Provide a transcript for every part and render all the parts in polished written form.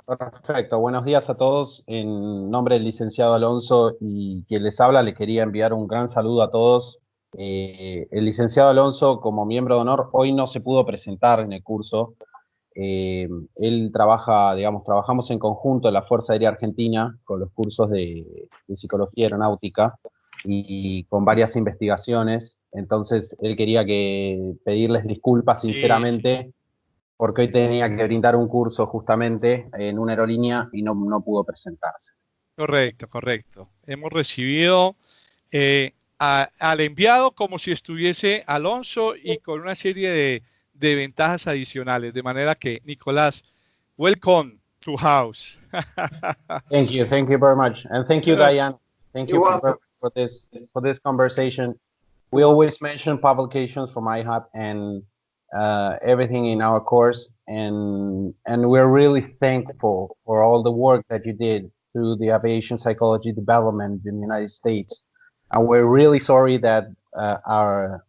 Perfecto, buenos días a todos. En nombre del licenciado Alonso y quien les habla, le quería enviar un gran saludo a todos. El licenciado Alonso, como miembro de honor, hoy no se pudo presentar en el curso. Él trabaja, digamos, trabajamos en conjunto en la Fuerza Aérea Argentina con los cursos de psicología aeronáutica y con varias investigaciones. Entonces, él quería pedirles disculpas Sí, sí. sinceramente porque hoy tenía que brindar un curso justamente en una aerolínea y no pudo presentarse. Correcto, correcto. Hemos recibido al enviado como si estuviese Alonso y con una serie de ventajas adicionales. De manera que, Nicolás, welcome to house. Thank you very much. And thank you, Diane. Thank You're you welcome. for this conversation. We always mention publications from IHOP and everything in our course, and we're really thankful for all the work that you did through the aviation psychology development in the United States. And we're really sorry that our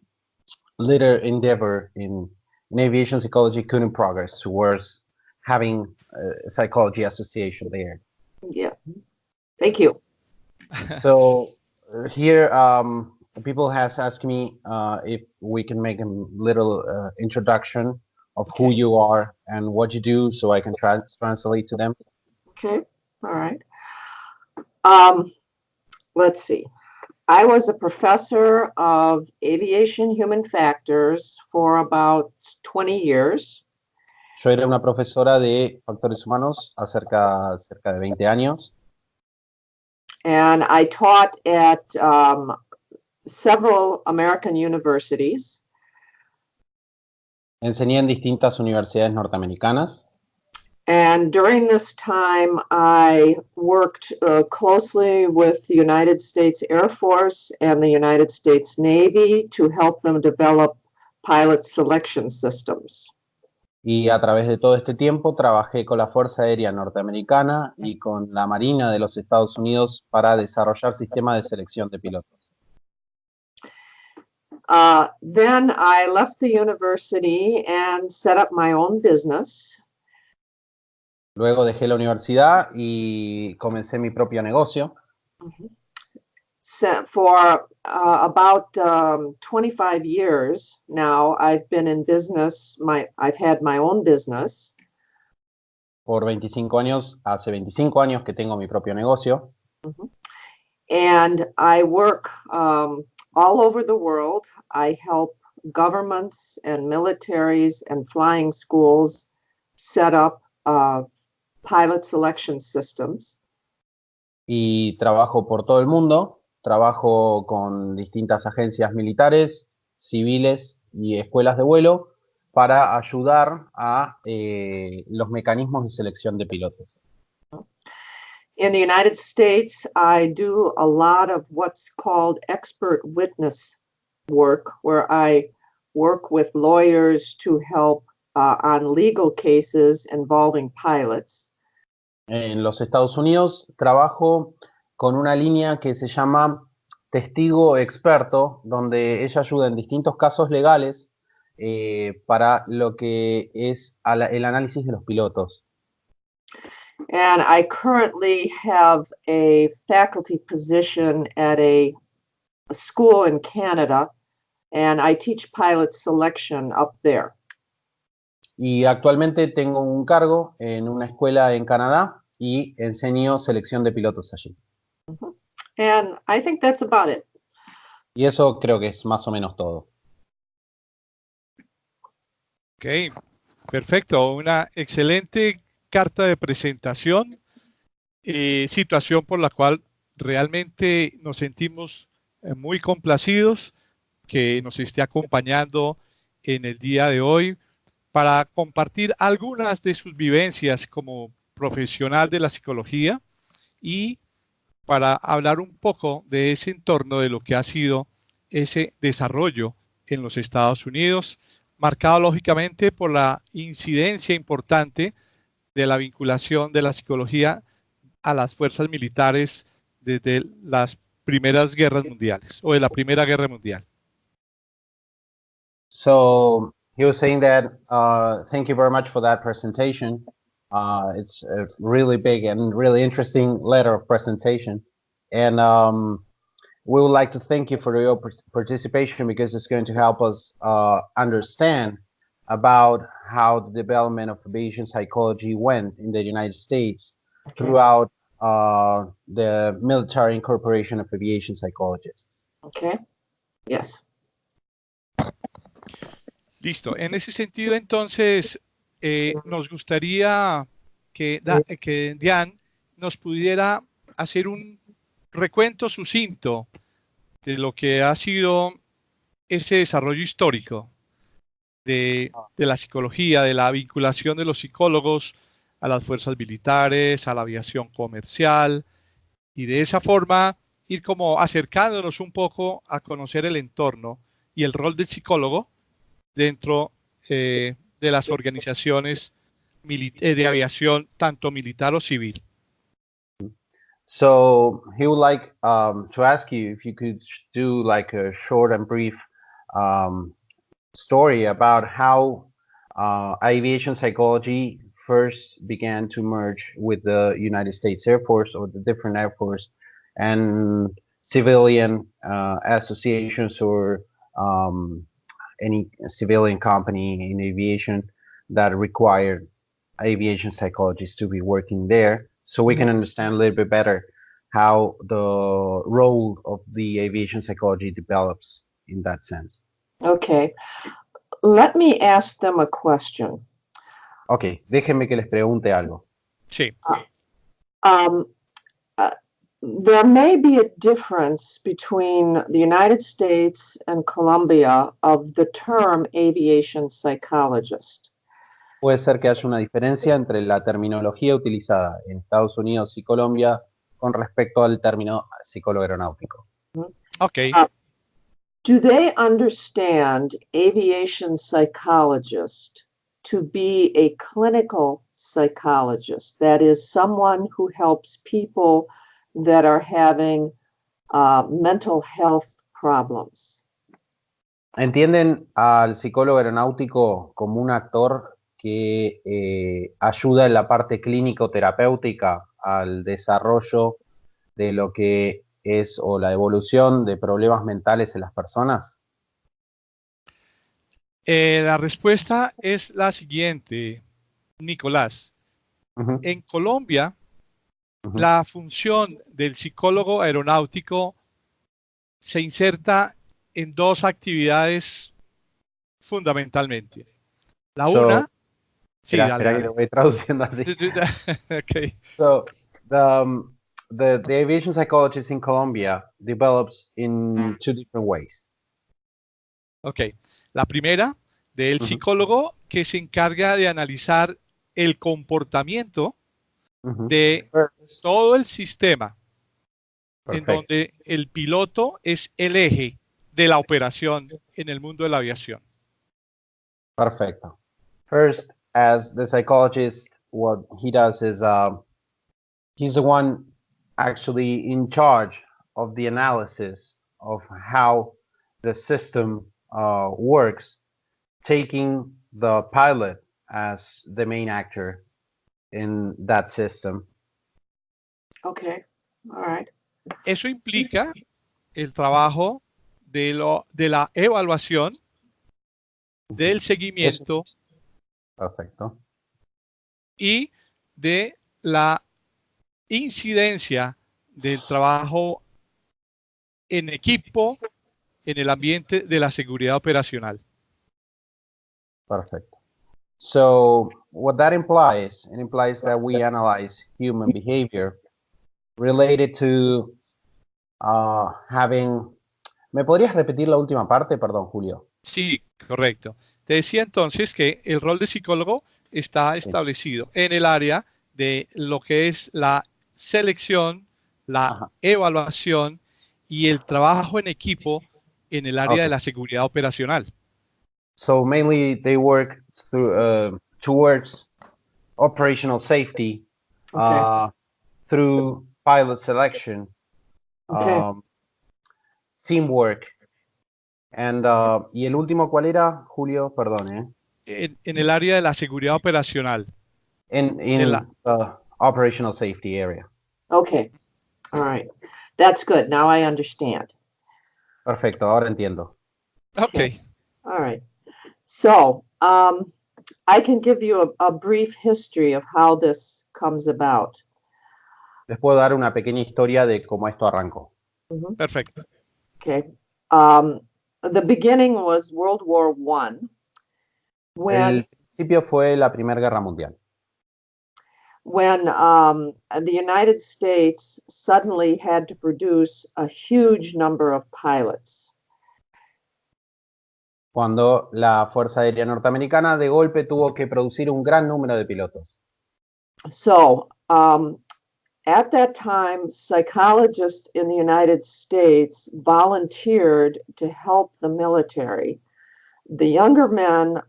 little endeavor in aviation psychology couldn't progress towards having a psychology association there. Yeah. Thank you. So here, people has asked me if we can make a little introduction of who Okay. you are and what you do, so I can translate to them. Okay. All right. Let's see. I was a professor of aviation human factors for about 20 years. Yo era una profesora de factores humanos cerca de 20 años. And I taught at several American universities. Enseñé en distintas universidades norteamericanas. And during this time, I worked closely with the United States Air Force and the United States Navy to help them develop pilot selection systems. Y a través de todo este tiempo trabajé con la Fuerza Aérea Norteamericana y con la Marina de los Estados Unidos para desarrollar sistemas de selección de pilotos. Then I left the university and set up my own business. Luego dejé la universidad y comencé mi propio negocio. So for about 25 years now, I've been in business. I've had my own business. Por 25 años, hace 25 años que tengo mi propio negocio. And I work all over the world. I help governments and militaries and flying schools set up pilot selection systems. Y trabajo por todo el mundo. Trabajo con distintas agencias militares, civiles y escuelas de vuelo para ayudar a los mecanismos de selección de pilotos. In the United States, I do a lot of what's called expert witness work, where I work with lawyers to help on legal cases involving pilots. En los Estados Unidos trabajo con una línea que se llama testigo experto, donde ella ayuda en distintos casos legales para lo que es el análisis de los pilotos. And I currently have a faculty position at a school in Canada, and I teach pilot selection up there. Y actualmente tengo un cargo en una escuela en Canadá y enseño selección de pilotos allí. And I think that's about it. Y eso creo que es más o menos todo. Ok, perfecto. Una excelente carta de presentación, situación por la cual realmente nos sentimos muy complacidos que nos esté acompañando en el día de hoy para compartir algunas de sus vivencias como profesional de la psicología y para hablar un poco de ese entorno, de lo que ha sido ese desarrollo en los Estados Unidos, marcado lógicamente por la incidencia importante de la vinculación de la psicología a las fuerzas militares desde las primeras guerras mundiales o de la Primera Guerra Mundial. So he was saying that thank you very much for that presentation. It's a really big and really interesting letter of presentation. And we would like to thank you for your participation because it's going to help us understand about how the development of aviation psychology went in the United States throughout the military incorporation of aviation psychologists. Okay. Yes. Listo. En ese sentido, entonces, nos gustaría que Diane nos pudiera hacer un recuento sucinto de lo que ha sido ese desarrollo histórico de la psicología, de la vinculación de los psicólogos a las fuerzas militares, a la aviación comercial, y de esa forma ir como acercándonos un poco a conocer el entorno y el rol del psicólogo dentro de las organizaciones de aviación, tanto militar o civil. So he would like to ask you if you could do like a short and brief story about how aviation psychology first began to merge with the United States Air Force or the different Air Force and civilian associations or any civilian company in aviation that required aviation psychologists to be working there, so we can understand a little bit better how the role of the aviation psychology develops in that sense. Okay. Let me ask them a question. Ok, déjenme que les pregunte algo. Sí. There may be a difference between the United States and Colombia of the term aviation psychologist. Puede ser que haya una diferencia entre la terminología utilizada en Estados Unidos y Colombia con respecto al término psicólogo aeronáutico. Ok. Do they understand aviation psychologist to be a clinical psychologist? That is, someone who helps people that are having mental health problems. ¿Entienden al psicólogo aeronáutico como un actor que ayuda en la parte clínico-terapéutica al desarrollo de lo que es o la evolución de problemas mentales en las personas? La respuesta es la siguiente, Nicolás. En Colombia, la función del psicólogo aeronáutico se inserta en dos actividades fundamentalmente. La una... Espera que lo voy traduciendo así. Okay. So, the aviation psychologist in Colombia develops in two different ways. Ok. La primera, del psicólogo que se encarga de analizar el comportamiento de todo el sistema, en donde el piloto es el eje de la operación en el mundo de la aviación. Perfecto. First, as the psychologist, what he does is he's the one actually in charge of the analysis of how the system works, taking the pilot as the main actor in that system. Okay, all right. Eso implica el trabajo de la evaluación, del seguimiento. Perfecto. Y de la incidencia del trabajo en equipo en el ambiente de la seguridad operacional. Perfect. So what that implies, it implies that we analyze human behavior related to having... ¿Me podrías repetir la última parte? Perdón, Julio. Sí, correcto. Te decía entonces que el rol de psicólogo está establecido en el área de lo que es la selección, la evaluación y el trabajo en equipo en el área de la seguridad operacional. So mainly they work through towards operational safety through pilot selection, teamwork, and ¿y el último cuál era, Julio? Perdón, en el área de la seguridad operacional. En la, the operational safety area. Okay, all right. That's good. Now I understand. Perfecto, ahora entiendo. ok, All right. So, I can give you a brief history of how this comes about. Les puedo dar una pequeña historia de cómo esto arrancó. Mhm. perfecto. Okay. The beginning was World War I, when El principio fue la Primera Guerra Mundial, the United States suddenly had to produce a huge number of pilots. cuando la Fuerza Aérea Norteamericana de golpe tuvo que producir un gran número de pilotos. So, at that time, psychologists in the United States volunteered to help the military. The younger men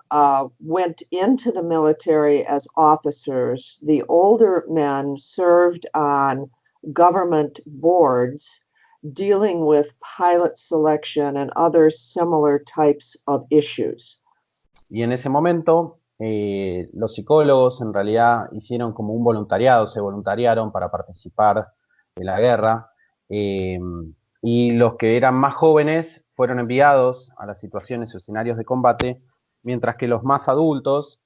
went into the military as officers. The older men served on government boards dealing with pilot selection and other similar types of issues. Y en ese momento, los psicólogos en realidad hicieron como un voluntariado, se voluntariaron para participar de la guerra, y los que eran más jóvenes fueron enviados a las situaciones o escenarios de combate, mientras que los más adultos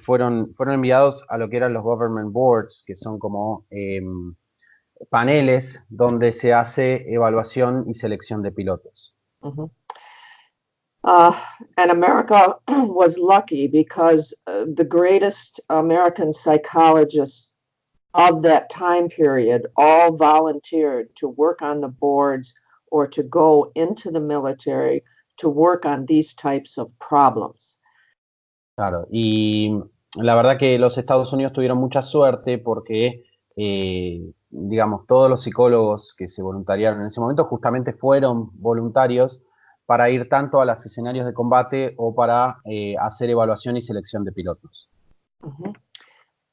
fueron enviados a lo que eran los government boards, que son como paneles donde se hace evaluación y selección de pilotos. Mhm. And America was lucky because the greatest American psychologists of that time period all volunteered to work on the boards or to go into the military to work on these types of problems. Claro, y la verdad que los Estados Unidos tuvieron mucha suerte porque, digamos, todos los psicólogos que se voluntariaron en ese momento justamente fueron voluntarios para ir tanto a los escenarios de combate o para hacer evaluación y selección de pilotos. Mhm.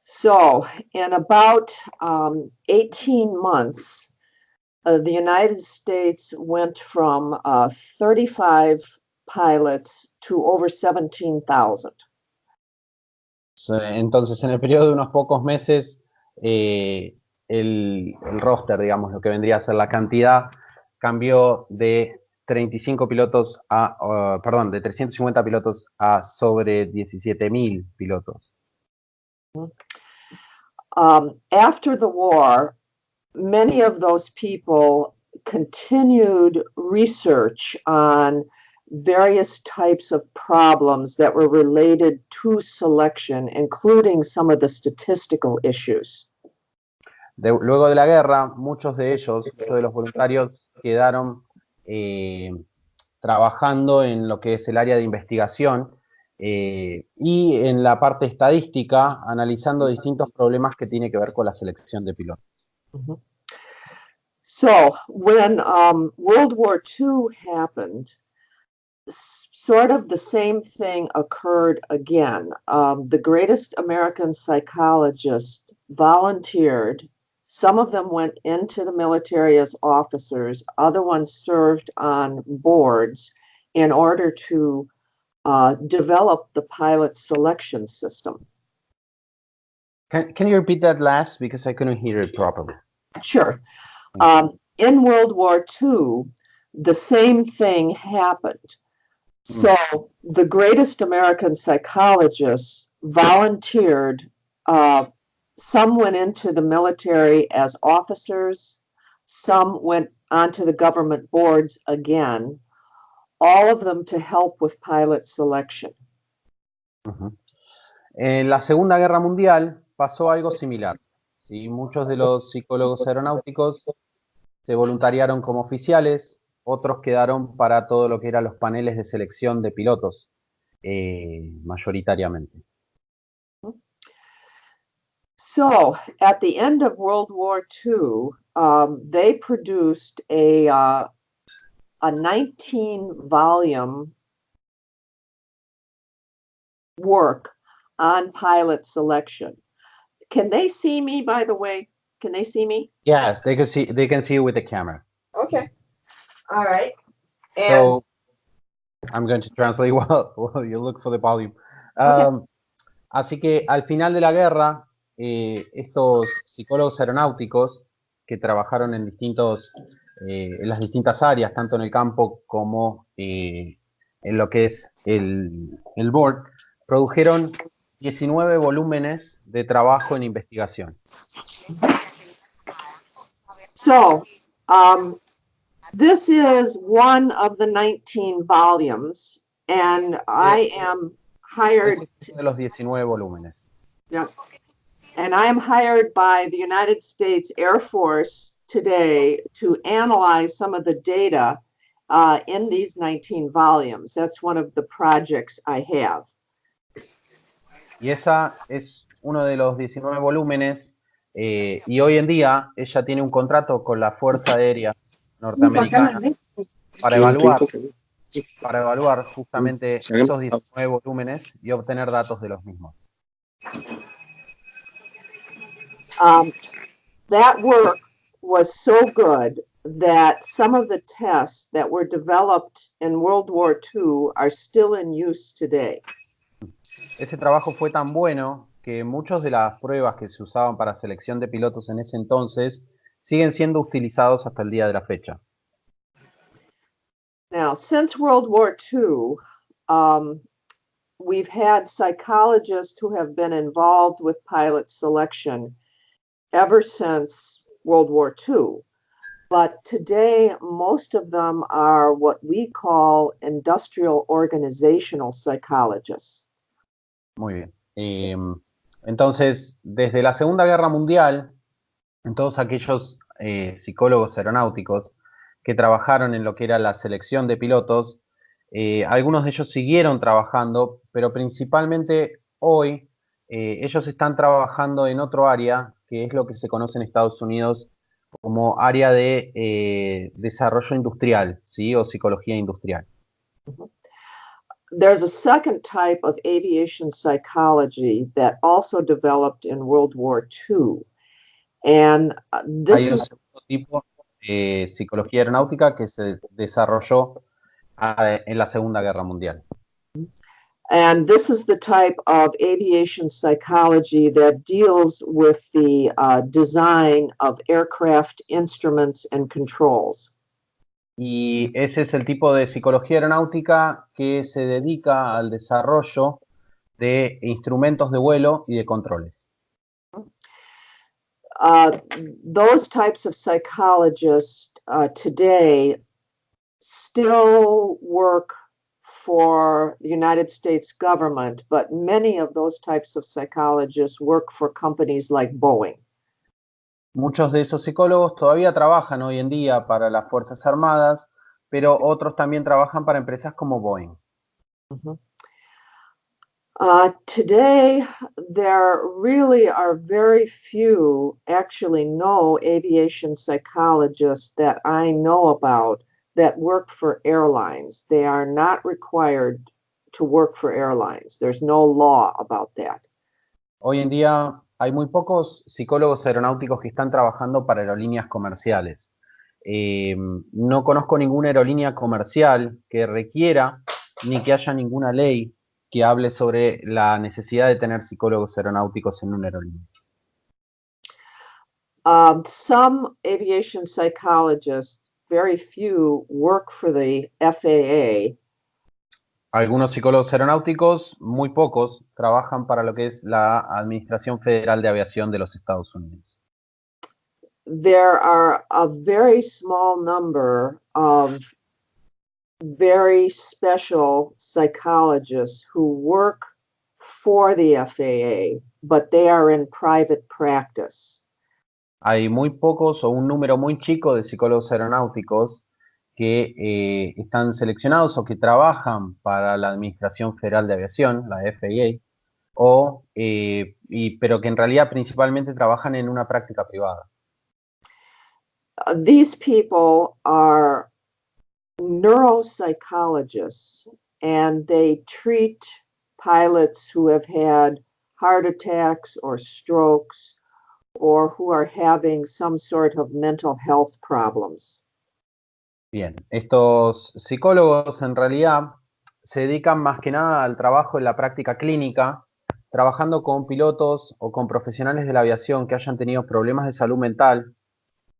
So, in about 18 months, the United States went from 35 pilots to over 17,000. Entonces, en el periodo de unos pocos meses, el roster, digamos, lo que vendría a ser la cantidad, cambió de 35 pilotos perdón, de 350 pilotos a sobre 17.000 pilotos. After the war, many of those people continued research on various types of problems that were related to selection, including some of the statistical issues. Luego de la guerra, muchos de ellos, muchos de los voluntarios, quedaron trabajando en lo que es el área de investigación y en la parte estadística, analizando distintos problemas que tienen que ver con la selección de pilotos. Mhm. So when World War II happened, sort of the same thing occurred again. The greatest American psychologists volunteered. Some of them went into the military as officers. Other ones served on boards in order to develop the pilot selection system. Can you repeat that last? Because I couldn't hear it properly. Sure. In World War II, the same thing happened. So the greatest American psychologists volunteered. Some went into the military as officers. Some went onto the government boards again, all of them to help with pilot selection. En la Segunda Guerra Mundial pasó algo similar. ¿Sí? Muchos de los psicólogos aeronáuticos se voluntariaron como oficiales, otros quedaron para todo lo que eran los paneles de selección de pilotos, mayoritariamente. So at the end of World War II, they produced a 19-volume work on pilot selection. Can they see me, by the way? Can they see me? Yes, they can see you with the camera. Okay. All right. And So I'm going to translate while you look for the volume. Okay. Así que al final de la guerra, estos psicólogos aeronáuticos que trabajaron en las distintas áreas, tanto en el campo como en lo que es el board, produjeron 19 volúmenes de trabajo en investigación. So, this is one of the 19 volumes, and I am hired. Este es uno de los 19 volúmenes. Yeah. And I am hired by the United States Air Force today to analyze some of the data in these 19 volumes. That's one of the projects I have. Y esa es uno de los 19 volúmenes, y hoy en día ella tiene un contrato con la Fuerza Aérea Norteamericana para evaluar justamente esos 19 volúmenes y obtener datos de los mismos. That work was so good that some of the tests that were developed in World War II are still in use today. Ese trabajo fue tan bueno que muchas de las pruebas que se usaban para selección de pilotos en ese entonces siguen siendo utilizados hasta el día de la fecha. Now, since World War II, we've had psychologists who have been involved with pilot selection ever since World War II. But today, most of them are what we call industrial organizational psychologists. Muy bien. Entonces, desde la Segunda Guerra Mundial, todos aquellos psicólogos aeronáuticos que trabajaron en lo que era la selección de pilotos, algunos de ellos siguieron trabajando, pero principalmente hoy ellos están trabajando en otro área, que es lo que se conoce en Estados Unidos como área de desarrollo industrial, ¿sí? O psicología industrial. There's a second type of aviation psychology that also developed in World War II. And this Hay un is segundo tipo de psicología aeronáutica que se desarrolló en la Segunda Guerra Mundial. And this is the type of aviation psychology that deals with the design of aircraft instruments and controls. Y ese es el tipo de psicología aeronáutica que se dedica al desarrollo de instrumentos de vuelo y de controles. Those types of psychologists today still work for the United States government, but many of those types of psychologists work for companies like Boeing. Muchos de esos psicólogos todavía trabajan hoy en día para las Fuerzas Armadas, pero otros también trabajan para empresas como Boeing. Mm-hmm. Today, there really are very few, actually no aviation psychologists that I know about that work for airlines. They are not required to work for airlines. There's no law about that. Hoy en día hay muy pocos psicólogos aeronáuticos que están trabajando para aerolíneas comerciales. No conozco ninguna aerolínea comercial que requiera ni que haya ninguna ley que hable sobre la necesidad de tener psicólogos aeronáuticos en una aerolínea. Some aviation psychologists, very few, work for the FAA. Algunos psicólogos aeronáuticos, muy pocos, trabajan para lo que es la Administración Federal de Aviación de los Estados Unidos. There are a very small number of very special psychologists who work for the FAA, but they are in private practice. Hay muy pocos o un número muy chico de psicólogos aeronáuticos que están seleccionados o que trabajan para la Administración Federal de Aviación, la FAA, pero que en realidad principalmente trabajan en una práctica privada. These people are neuropsychologists, and they treat pilots who have had heart attacks or strokes or who are having some sort of mental health problems. Bien, estos psicólogos en realidad se dedican más que nada al trabajo en la práctica clínica trabajando con pilotos o con profesionales de la aviación que hayan tenido problemas de salud mental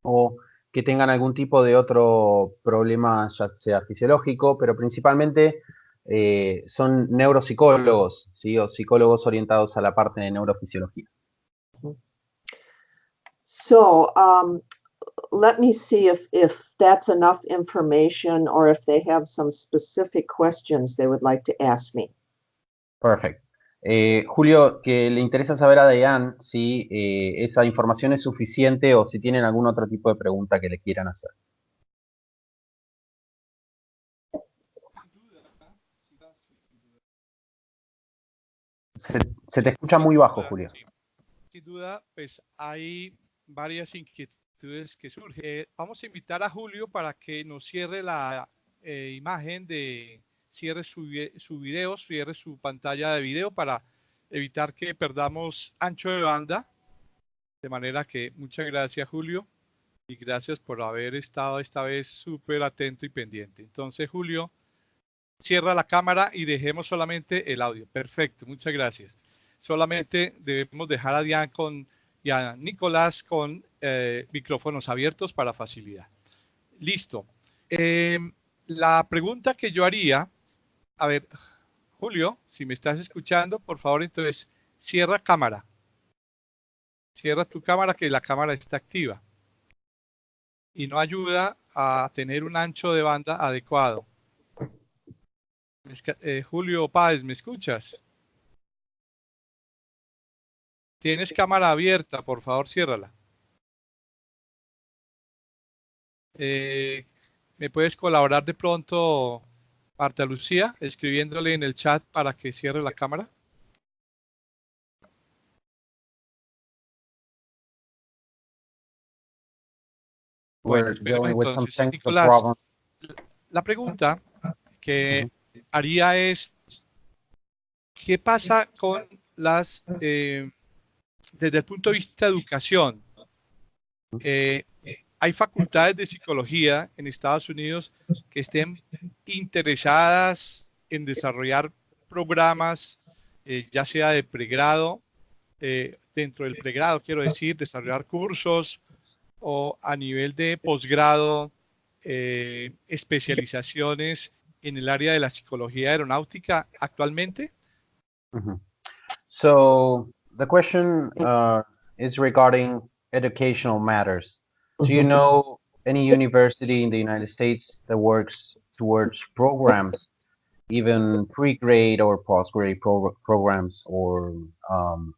o que tengan algún tipo de otro problema, ya sea fisiológico, pero principalmente son neuropsicólogos, ¿sí? O psicólogos orientados a la parte de neurofisiología. So, let me see if that's enough information or if they have some specific questions they would like to ask me. Perfect. Julio, que le interesa saber a Diane si esa información es suficiente o si tienen algún otro tipo de pregunta que le quieran hacer. Se te escucha muy bajo, Julio. Sí. Sin duda, pues hay varias inquietudes que surgen. Vamos a invitar a Julio para que nos cierre la imagen cierre su video, cierre su pantalla de video para evitar que perdamos ancho de banda. De manera que muchas gracias, Julio, y gracias por haber estado esta vez súper atento y pendiente. Entonces, Julio, cierra la cámara y dejemos solamente el audio. Perfecto, muchas gracias. Solamente debemos dejar a Diane y a Nicolás con micrófonos abiertos para facilidad. Listo. La pregunta que yo haría, a ver, Julio, si me estás escuchando, por favor, entonces cierra cámara. Cierra tu cámara, que la cámara está activa y no ayuda a tener un ancho de banda adecuado. Julio Páez, ¿me escuchas? Tienes cámara abierta, por favor, ciérrala. ¿Me puedes colaborar de pronto, Marta Lucía, escribiéndole en el chat para que cierre la cámara? Bueno, esperemos entonces. Nicolás, la pregunta que haría es, ¿qué pasa con las, desde el punto de vista de educación? Hay facultades de psicología en Estados Unidos que estén interesadas en desarrollar programas, ya sea de pregrado, dentro del pregrado, quiero decir, desarrollar cursos, o a nivel de posgrado, especializaciones en el área de la psicología aeronáutica actualmente? So the question is regarding educational matters. Do you know any university in the United States that works towards programs, even pre-grade or post-grade programs or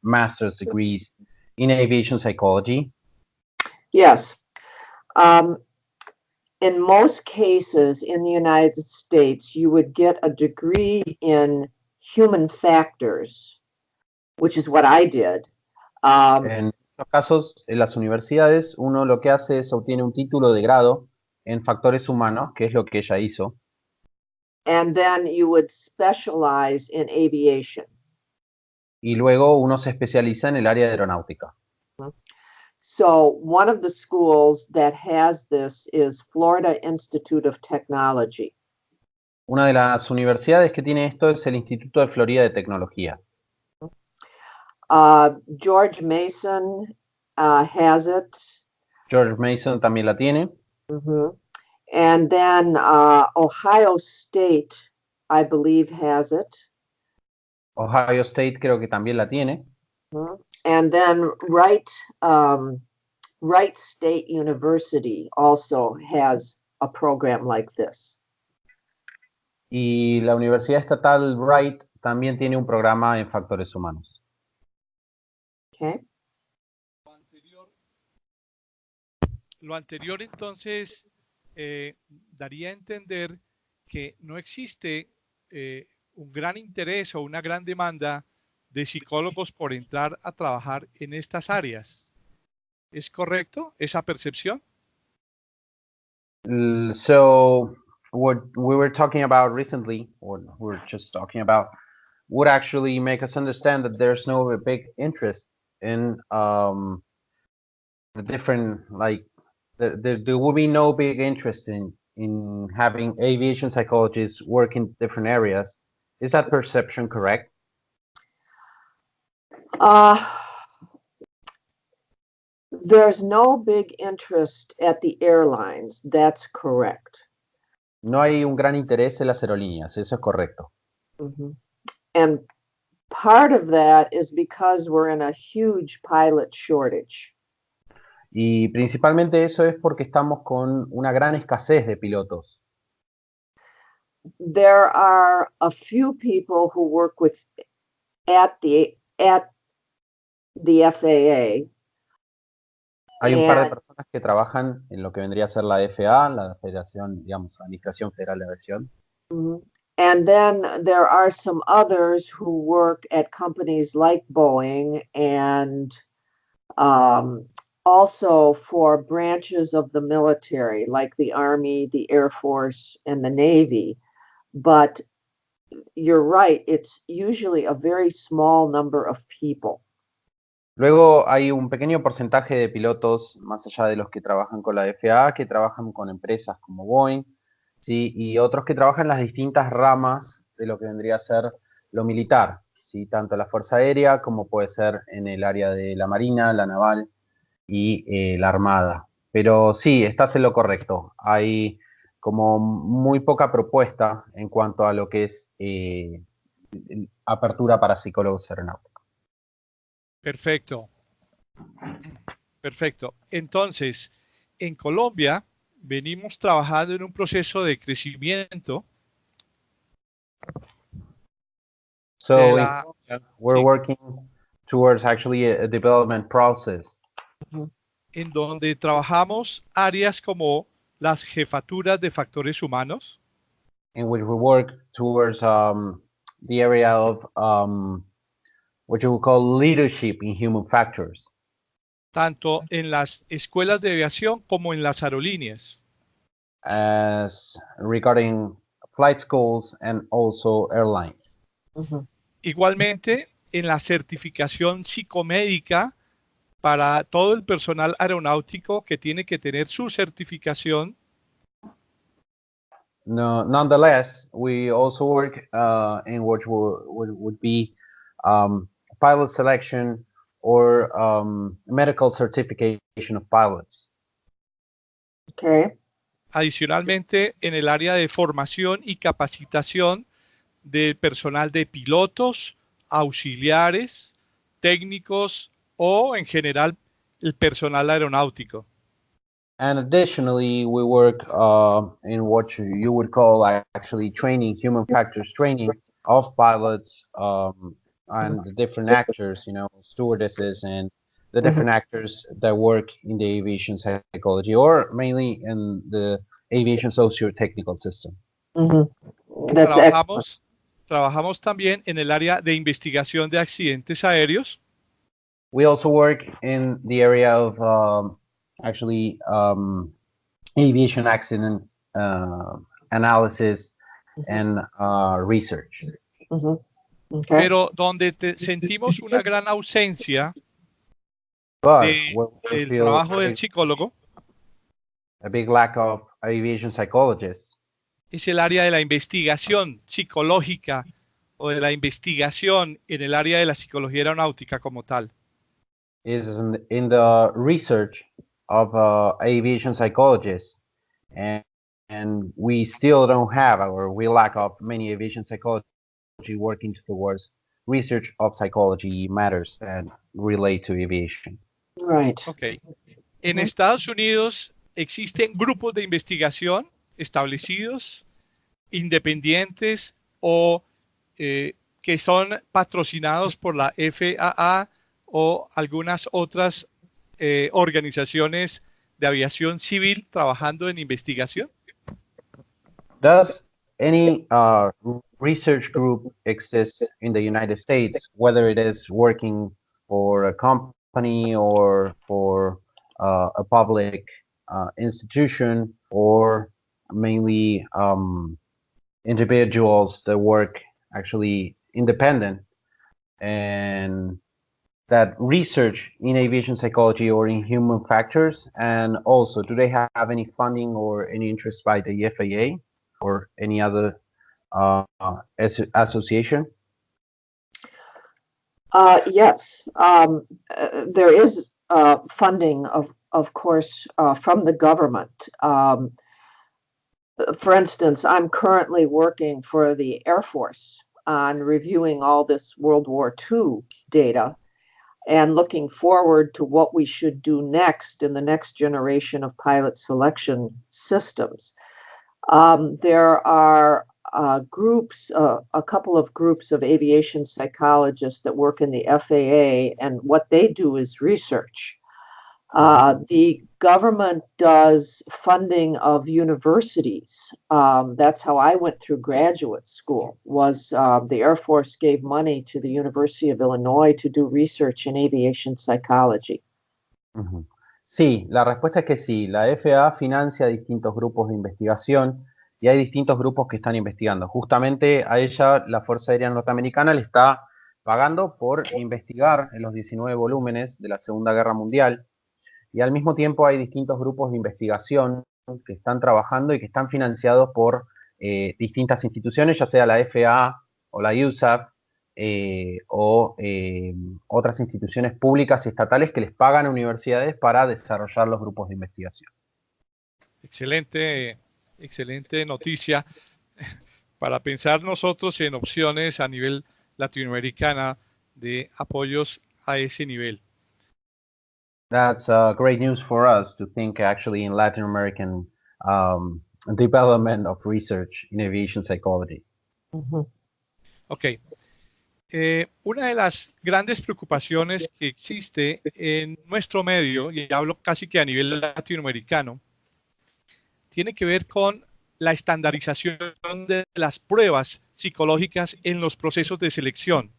master's degrees in aviation psychology? Yes. In most cases in the United States, you would get a degree in human factors, which is what I did. En muchos casos, en las universidades, uno lo que hace es obtiene un título de grado en factores humanos, que es lo que ella hizo. And then you would specialize in aviation. Y luego uno se especializa en el área de aeronáutica. So one of the schools that has this is Florida Institute of Technology. Una de las universidades que tiene esto es el Instituto de Florida de Tecnología. George Mason has it. George Mason también la tiene. And then Ohio State, I believe, has it. Ohio State creo que también la tiene. And then Wright State University also has a program like this. Y la Universidad Estatal Wright también tiene un programa en factores humanos. Okay. Lo anterior entonces daría a entender que no existe un gran interés o una gran demanda de psicólogos por entrar a trabajar en estas áreas. ¿Es correcto esa percepción? So what we were talking about recently, or we were just talking about, would actually make us understand that there's no big interest in the different, like, there will be no big interest in having aviation psychologists work in different areas. Is that perception correct? There's no big interest at the airlines. That's correct. No hay un gran interés en las aerolíneas, eso es correcto. And part of that is because we're in a huge pilot shortage. Y principalmente eso es porque estamos con una gran escasez de pilotos. There are a few people who work at the FAA. Hay un par de personas que trabajan en lo que vendría a ser la FAA, la Federación, digamos, Administración Federal de Aviación. And then there are some others who work at companies like Boeing and also for branches of the military, like the Army, the Air Force, and the Navy. But you're right, it's usually a very small number of people. Luego hay un pequeño porcentaje de pilotos, más allá de los que trabajan con la FAA, que trabajan con empresas como Boeing, ¿sí? Y otros que trabajan en las distintas ramas de lo que vendría a ser lo militar, ¿sí? Tanto la Fuerza Aérea como puede ser en el área de la Marina, la Naval y la Armada. Pero sí, estás en lo correcto. Hay como muy poca propuesta en cuanto a lo que es apertura para psicólogos aeronáuticos. Perfecto. Perfecto. Entonces, en Colombia venimos trabajando en un proceso de crecimiento. So we're working towards actually a development process. En donde trabajamos áreas como las jefaturas de factores humanos. In which we work towards the area of what you would call leadership in human factors. Tanto en las escuelas de aviación como en las aerolíneas. As regarding flight schools and also airlines. Igualmente en la certificación psicomédica para todo el personal aeronáutico que tiene que tener su certificación. No, nonetheless, we also work in which would be pilot selection or medical certification of pilots. Okay. Adicionalmente, en el área de formación y capacitación del personal de pilotos, auxiliares, técnicos o en general el personal aeronáutico. And additionally, we work in what you would call actually training, human factors training of pilots and the different actors, you know, stewardesses and the different actors that work in the aviation psychology or mainly in the aviation socio-technical system. That's excellent. Trabajamos también en el área de investigación de accidentes aéreos. We also work in the area of actually aviation accident analysis and research. Okay. Pero donde sentimos una gran ausencia del trabajo del psicólogo, a big lack of aviation psychologists, es el área de la investigación psicológica o de la investigación en el área de la psicología aeronáutica como tal. Is in the research of aviation psychologists, and we still don't have, or we lack of many aviation psychology working towards research of psychology matters that relate to aviation. Right. Okay. En Estados Unidos existen grupos de investigación establecidos, independientes o que son patrocinados por la FAA o algunas otras organizaciones de aviación civil trabajando en investigación. Does any research group exist in the United States, whether it is working for a company or for a public institution or mainly individuals that work actually independent and that research in aviation psychology or in human factors? And also, do they have any funding or any interest by the FAA or any other association? Yes, there is funding, of course, from the government. For instance, I'm currently working for the Air Force on reviewing all this World War II data and looking forward to what we should do next in the next generation of pilot selection systems. There are groups, a couple of groups of aviation psychologists that work in the FAA, and what they do is research. The government does funding of universities. That's how I went through graduate school, was the Air Force gave money to the University of Illinois to do research in aviation psychology. Ujú. Sí, la respuesta es que sí. La FAA financia distintos grupos de investigación y hay distintos grupos que están investigando. Justamente a ella, la Fuerza Aérea Norteamericana, le está pagando por investigar en los 19 volúmenes de la Segunda Guerra Mundial. Y al mismo tiempo hay distintos grupos de investigación que están trabajando y que están financiados por distintas instituciones, ya sea la FAA o la USAF, otras instituciones públicas y estatales que les pagan a universidades para desarrollar los grupos de investigación. Excelente, excelente noticia para pensar nosotros en opciones a nivel latinoamericana de apoyos a ese nivel. That's great news for us to think actually in Latin American development of research in aviation psychology. Ok. Una de las grandes preocupaciones que existe en nuestro medio, y hablo casi que a nivel latinoamericano, tiene que ver con la estandarización de las pruebas psicológicas en los procesos de selección.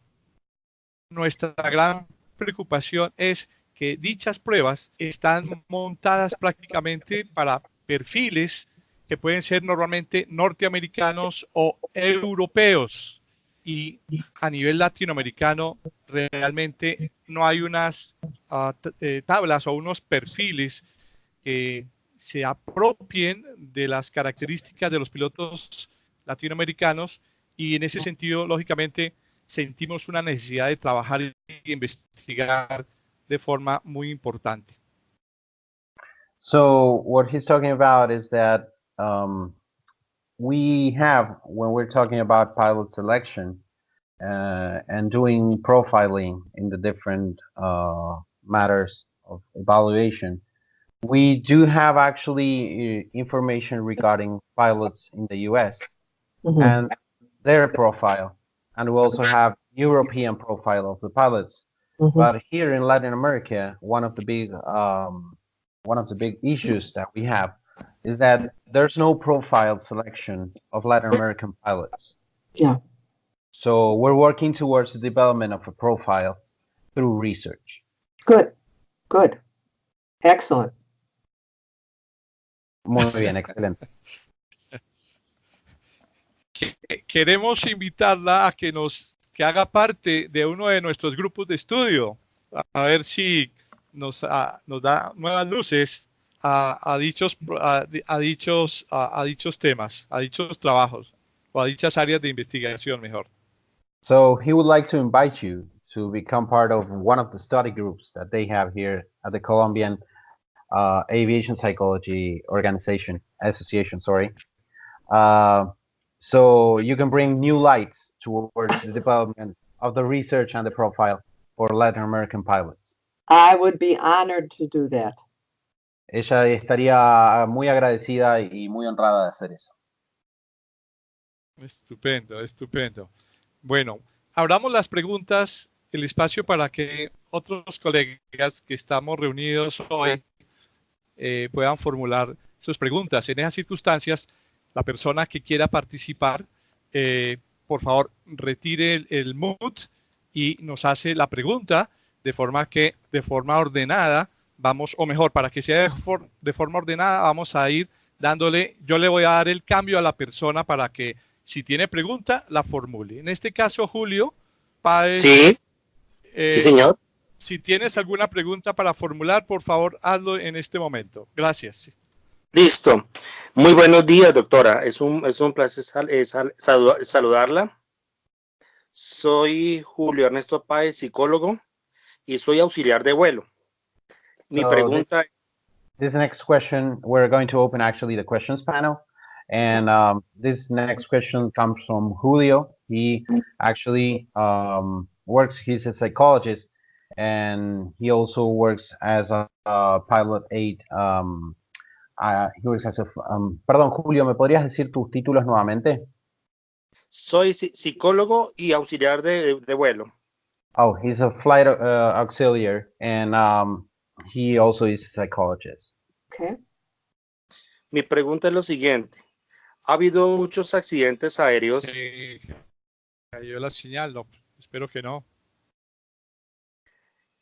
Nuestra gran preocupación es que dichas pruebas están montadas prácticamente para perfiles que pueden ser normalmente norteamericanos o europeos, y a nivel latinoamericano realmente no hay unas tablas o unos perfiles que se apropien de las características de los pilotos latinoamericanos, y en ese sentido, lógicamente, sentimos una necesidad de trabajar y investigar de forma muy importante. So what he's talking about is that we have, when we're talking about pilot selection and doing profiling in the different matters of evaluation, we do have actually information regarding pilots in the US and their profile. And we also have European profile of the pilots. But here in Latin America, one of the big issues that we have is that there's no profile selection of Latin American pilots. Yeah. So we're working towards the development of a profile through research. Good. Good. Excellent. Muy bien, excelente. Queremos invitarla a que haga parte de uno de nuestros grupos de estudio, a ver si nos da nuevas luces a dichos temas, a dichos trabajos, o a dichas áreas de investigación mejor. So he would like to invite you to become part of one of the study groups that they have here at the Colombian Aviation Psychology Association. So you can bring new lights towards the development of the research and the profile for Latin American pilots. I would be honored to do that. Ella estaría muy agradecida y muy honrada de hacer eso. Estupendo, estupendo. Bueno, abramos las preguntas, el espacio para que otros colegas que estamos reunidos hoy puedan formular sus preguntas. En esas circunstancias, la persona que quiera participar, por favor, retire el mute y nos hace la pregunta, de forma que de forma ordenada vamos, o mejor, para que sea de forma ordenada, vamos a ir dándole, yo le voy a dar el cambio a la persona para que, si tiene pregunta, la formule. En este caso, Julio Páez. Sí, sí, señor. Si tienes alguna pregunta para formular, por favor, hazlo en este momento. Gracias. Listo. Muy buenos días, doctora. Es un placer saludarla. Soy Julio Ernesto Páez, psicólogo, y soy auxiliar de vuelo. Mi So pregunta es, this next question, we're going to open actually the questions panel. And this next question comes from Julio. He actually works, he's a psychologist, and he also works as a pilot aid. He works as a, perdón, Julio, ¿me podrías decir tus títulos nuevamente? soy psicólogo y auxiliar de vuelo. Oh, he's a flight auxiliary, and he also is a psychologist. Okay. Mi pregunta es lo siguiente. ¿Ha habido muchos accidentes aéreos? Se cayó la señal, no, espero que no.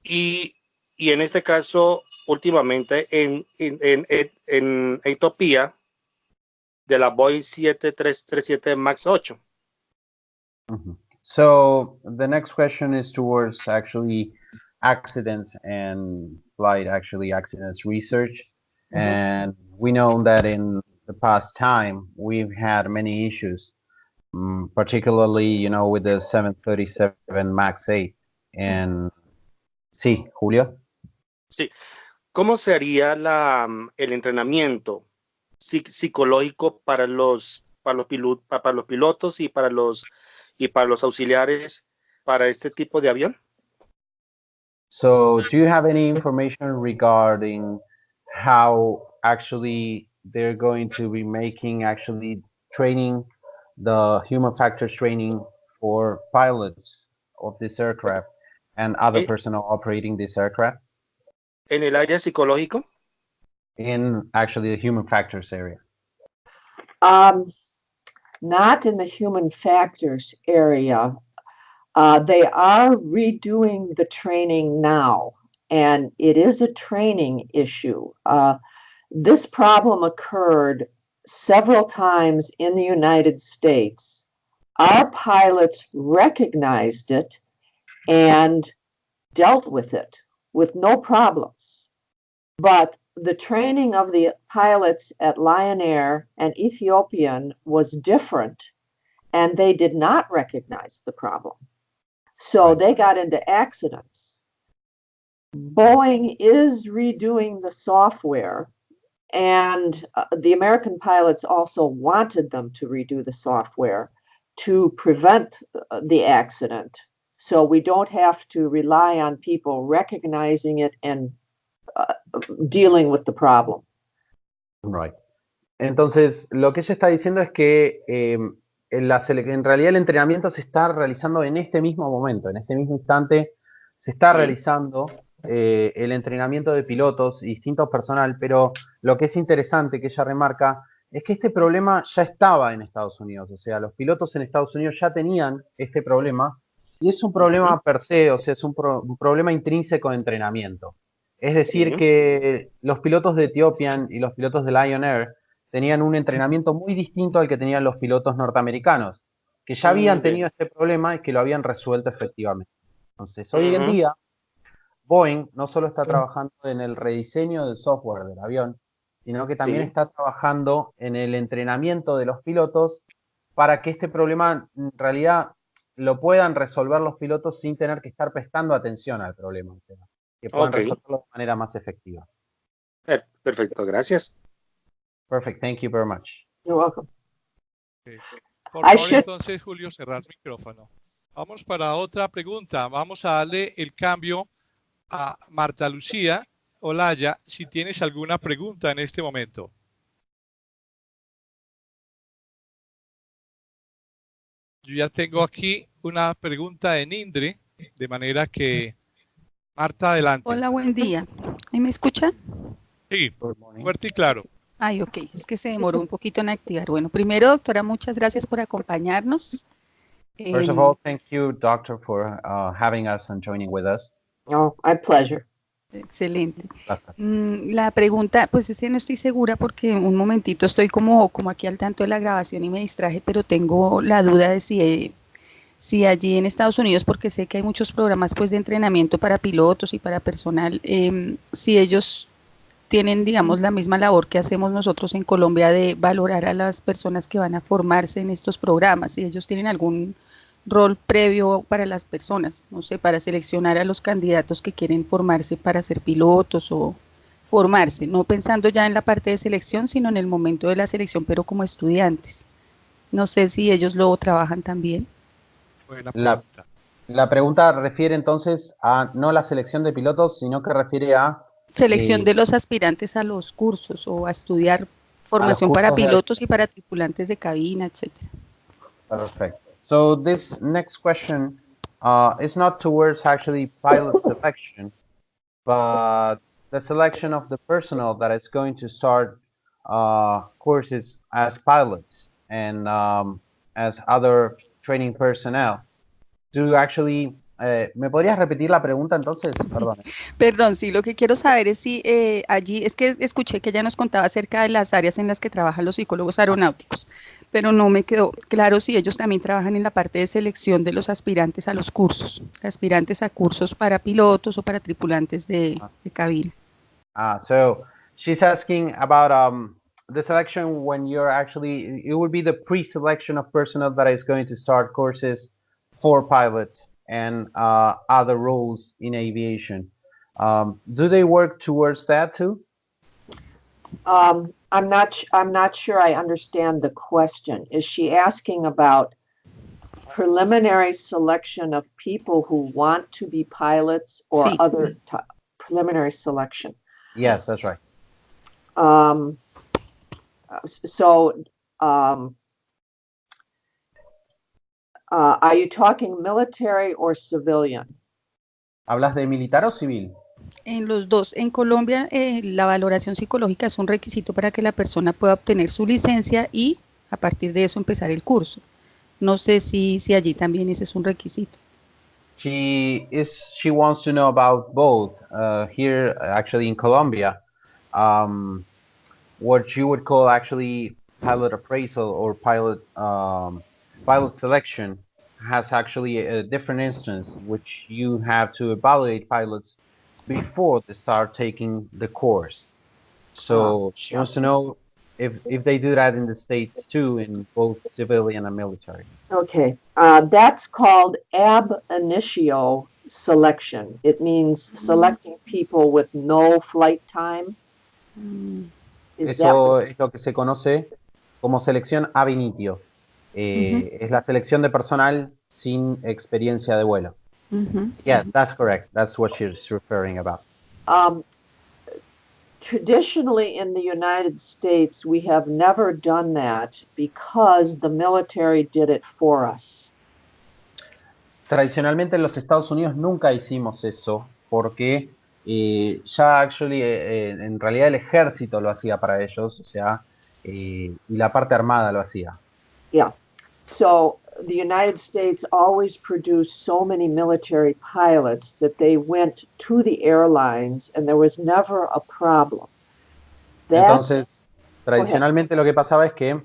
Y en este caso, últimamente en Etiopía, de la Boeing 7337 MAX 8. So the next question is towards actually accidents and flight accidents research. And we know that in the past time we've had many issues, particularly, you know, with the 737 MAX 8. And sí, Julio. Sí. ¿Cómo sería el entrenamiento psicológico para los pilotos y para los auxiliares para este tipo de avión? So do you have any information regarding how actually they're going to be making actually training, the human factors training for pilots of this aircraft and other personnel operating this aircraft ¿En el área psicológico? in actually the human factors area? Not in the human factors area. They are redoing the training now, and it is a training issue. This problem occurred several times in the United States. Our pilots recognized it and dealt with it with no problems. But the training of the pilots at Lion Air and Ethiopian was different, and they did not recognize the problem. So they got into accidents. Boeing is redoing the software, and the American pilots also wanted them to redo the software to prevent the accident. So we don't have to rely on people recognizing it and dealing with the problem. Right. Entonces, lo que ella está diciendo es que en realidad el entrenamiento se está realizando en este mismo momento, en este mismo instante, se está realizando el entrenamiento de pilotos y distintos personal, pero lo que es interesante que ella remarca es que este problema ya estaba en Estados Unidos, o sea, los pilotos en Estados Unidos ya tenían este problema y es un problema per se, o sea, es un problema intrínseco de entrenamiento. Es decir, que los pilotos de Ethiopian y los pilotos de Lion Air tenían un entrenamiento muy distinto al que tenían los pilotos norteamericanos, que ya habían tenido este problema y que lo habían resuelto efectivamente. Entonces, hoy en día, Boeing no solo está trabajando en el rediseño del software del avión, sino que también está trabajando en el entrenamiento de los pilotos para que este problema en realidad lo puedan resolver los pilotos sin tener que estar prestando atención al problema, o sea, que puedan resolverlo de manera más efectiva. Perfecto, gracias. Perfect, thank you very much. You're welcome. Por favor, entonces, Julio, cerrar el micrófono. Vamos para otra pregunta. Vamos a darle el cambio a Marta Lucía Olaya, si tienes alguna pregunta en este momento. Yo ya tengo aquí una pregunta de Nindri, de manera que Marta, adelante. Hola, buen día. ¿Ahí me escuchan? Sí, fuerte y claro. Ay, ok, es que se demoró un poquito en activar. Bueno, primero, doctora, muchas gracias por acompañarnos. First of all, thank you, doctor, for having us and joining with us. Oh, my pleasure. Excelente. La pregunta, pues es que no estoy segura porque un momentito estoy como aquí al tanto de la grabación y me distraje, pero tengo la duda de si allí en Estados Unidos, porque sé que hay muchos programas pues de entrenamiento para pilotos y para personal, si ellos tienen, digamos, la misma labor que hacemos nosotros en Colombia de valorar a las personas que van a formarse en estos programas, si ellos tienen algún rol previo para las personas, no sé, para seleccionar a los candidatos que quieren formarse para ser pilotos o formarse, no pensando ya en la parte de selección, sino en el momento de la selección, pero como estudiantes. No sé si ellos lo trabajan también. Buena La, pregunta. la pregunta refiere entonces a no la selección de pilotos, sino que refiere a Selección de los aspirantes a los cursos o a estudiar formación para cursos de... pilotos y para tripulantes de cabina, etcétera. Perfect. So this next question is not towards actually pilot selection, but the selection of the personnel that is going to start courses as pilots and as other training personnel. Do actually, ¿me podrías repetir la pregunta entonces? Perdón. Perdón, sí, lo que quiero saber es si allí, es que escuché que ella nos contaba acerca de las áreas en las que trabajan los psicólogos aeronáuticos, pero no me quedó claro si ellos también trabajan en la parte de selección de los aspirantes a los cursos, aspirantes a cursos para pilotos o para tripulantes de cabina. So she's asking about the selection when you're actually, it would be the pre-selection of personnel that is going to start courses for pilots and other roles in aviation. Do they work towards that too? I'm not sure I understand the question. Is she asking about preliminary selection of people who want to be pilots or Sí. other preliminary selection? Yes, that's right. Are you talking military or civilian? ¿Hablas de militar o civil? En los dos. En Colombia, la valoración psicológica es un requisito para que la persona pueda obtener su licencia y a partir de eso empezar el curso. No sé si allí también ese es un requisito. She wants to know about both. Here, actually in Colombia, what you would call actually pilot appraisal or pilot selection has actually a different instance, which you have to evaluate pilots before they start taking the course. So she wants to know if they do that in the States too, in both civilian and military. Okay, that's called ab initio selection. It means selecting people with no flight time. Eso es lo que se conoce como selección ab initio. Es la selección de personal sin experiencia de vuelo. Yes, that's correct. That's what she's referring about. Traditionally in the United States, we have never done that because the military did it for us. Tradicionalmente en los Estados Unidos nunca hicimos eso porque ya actually en realidad el ejército lo hacía para ellos, o sea, y la parte armada lo hacía. Yeah. So the United States always produced so many military pilots that they went to the airlines and there was never a problem. Entonces, tradicionalmente lo que pasaba es que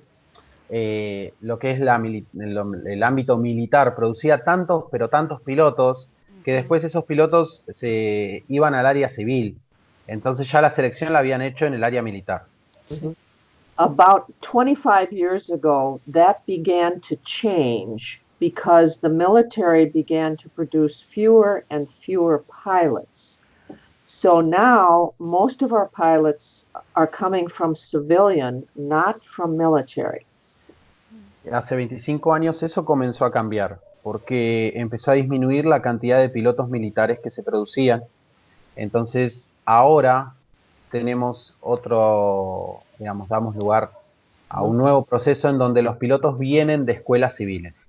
lo que es el ámbito militar producía tantos, pero tantos pilotos que después esos pilotos se iban al área civil. Entonces ya la selección la habían hecho en el área militar. Sí. About 25 years ago, that began to change because the military began to produce fewer and fewer pilots. So now most of our pilots are coming from civilian, not from military. Hace 25 años eso comenzó a cambiar porque empezó a disminuir la cantidad de pilotos militares que se producían. Entonces ahora tenemos otro, digamos, damos lugar a un nuevo proceso en donde los pilotos vienen de escuelas civiles.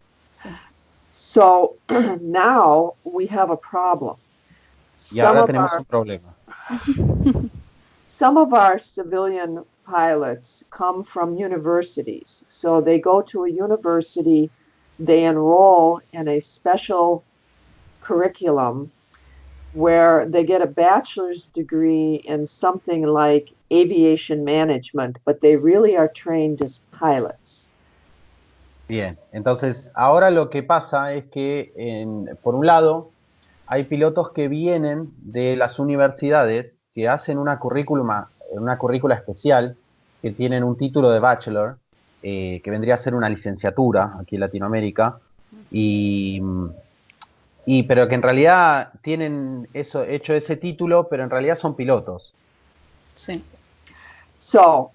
So now we have a problem. Y ahora tenemos un problema. Some of our civilian pilots come from universities. So they go to a university, they enroll in a special curriculum where they get a bachelor's degree in something like aviation management, but they really are trained as pilots. Bien, entonces ahora lo que pasa es que, por un lado, hay pilotos que vienen de las universidades que hacen una currícula especial, que tienen un título de bachelor, que vendría a ser una licenciatura aquí en Latinoamérica, y, pero que en realidad tienen hecho ese título, pero en realidad son pilotos. Sí. So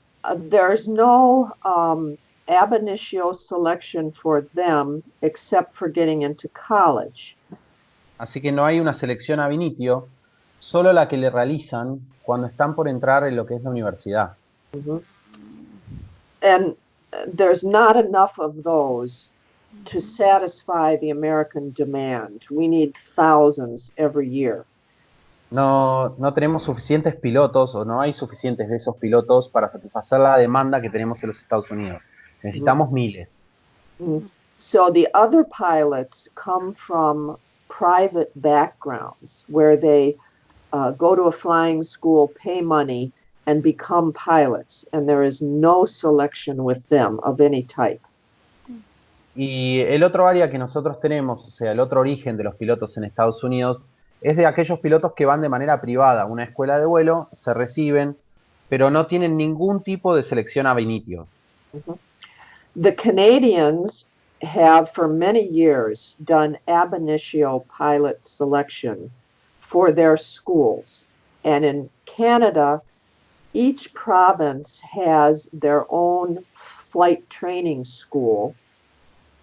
there's no ab initio selection for them except for getting into college. Así que no hay una selección ab initio, solo la que le realizan cuando están por entrar en lo que es la universidad. And there's not enough of those to satisfy the American demand. We need thousands every year. No tenemos suficientes pilotos o no hay suficientes de esos pilotos para satisfacer la demanda que tenemos en los Estados Unidos. Necesitamos miles. So the other pilots come from private backgrounds where they go to a flying school, pay money, and become pilots. And there is no selection with them of any type. Y el otro área que nosotros tenemos, o sea, el otro origen de los pilotos en Estados Unidos, es de aquellos pilotos que van de manera privada a una escuela de vuelo, se reciben, pero no tienen ningún tipo de selección ab initio. The Canadians have for many years done ab initio pilot selection for their schools. And in Canada, each province has their own flight training school.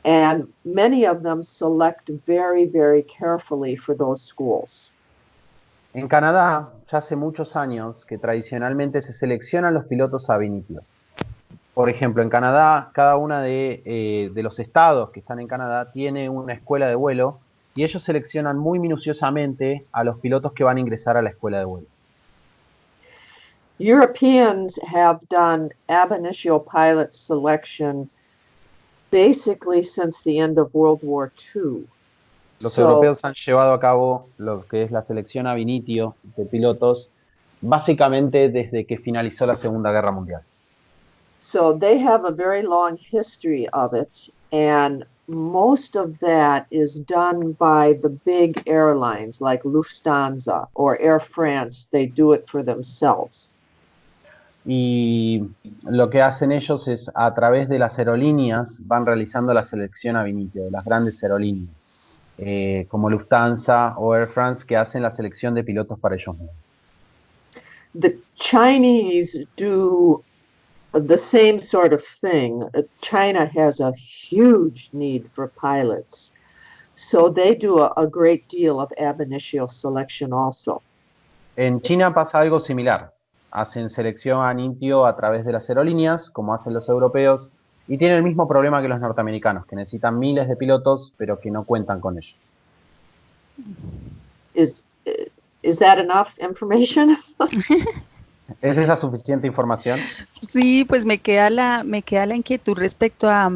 And many of them select very, very carefully for those schools. En Canadá, ya hace muchos años que tradicionalmente se seleccionan los pilotos ab initio. Por ejemplo, en Canadá, cada una de los estados que están en Canadá tiene una escuela de vuelo y ellos seleccionan muy minuciosamente a los pilotos que van a ingresar a la escuela de vuelo. Europeans have done ab initio pilot selection basically since the end of World War II. Los europeos han llevado a cabo lo que es la selección ab initio de pilotos básicamente desde que finalizó la Segunda Guerra Mundial. So they have a very long history of it, and most of that is done by the big airlines like Lufthansa or Air France. They do it for themselves. Y lo que hacen ellos es, a través de las aerolíneas, van realizando la selección ab initio, de las grandes aerolíneas, como Lufthansa o Air France, que hacen la selección de pilotos para ellos mismos. The Chinese do the same sort of thing. China has a huge need for pilots, so they do a great deal of ab initio selection also. En China pasa algo similar. Hacen selección ab initio a través de las aerolíneas, como hacen los europeos, y tienen el mismo problema que los norteamericanos, que necesitan miles de pilotos, pero que no cuentan con ellos. Is that enough information? ¿Es esa suficiente información? Sí, pues me queda la inquietud respecto a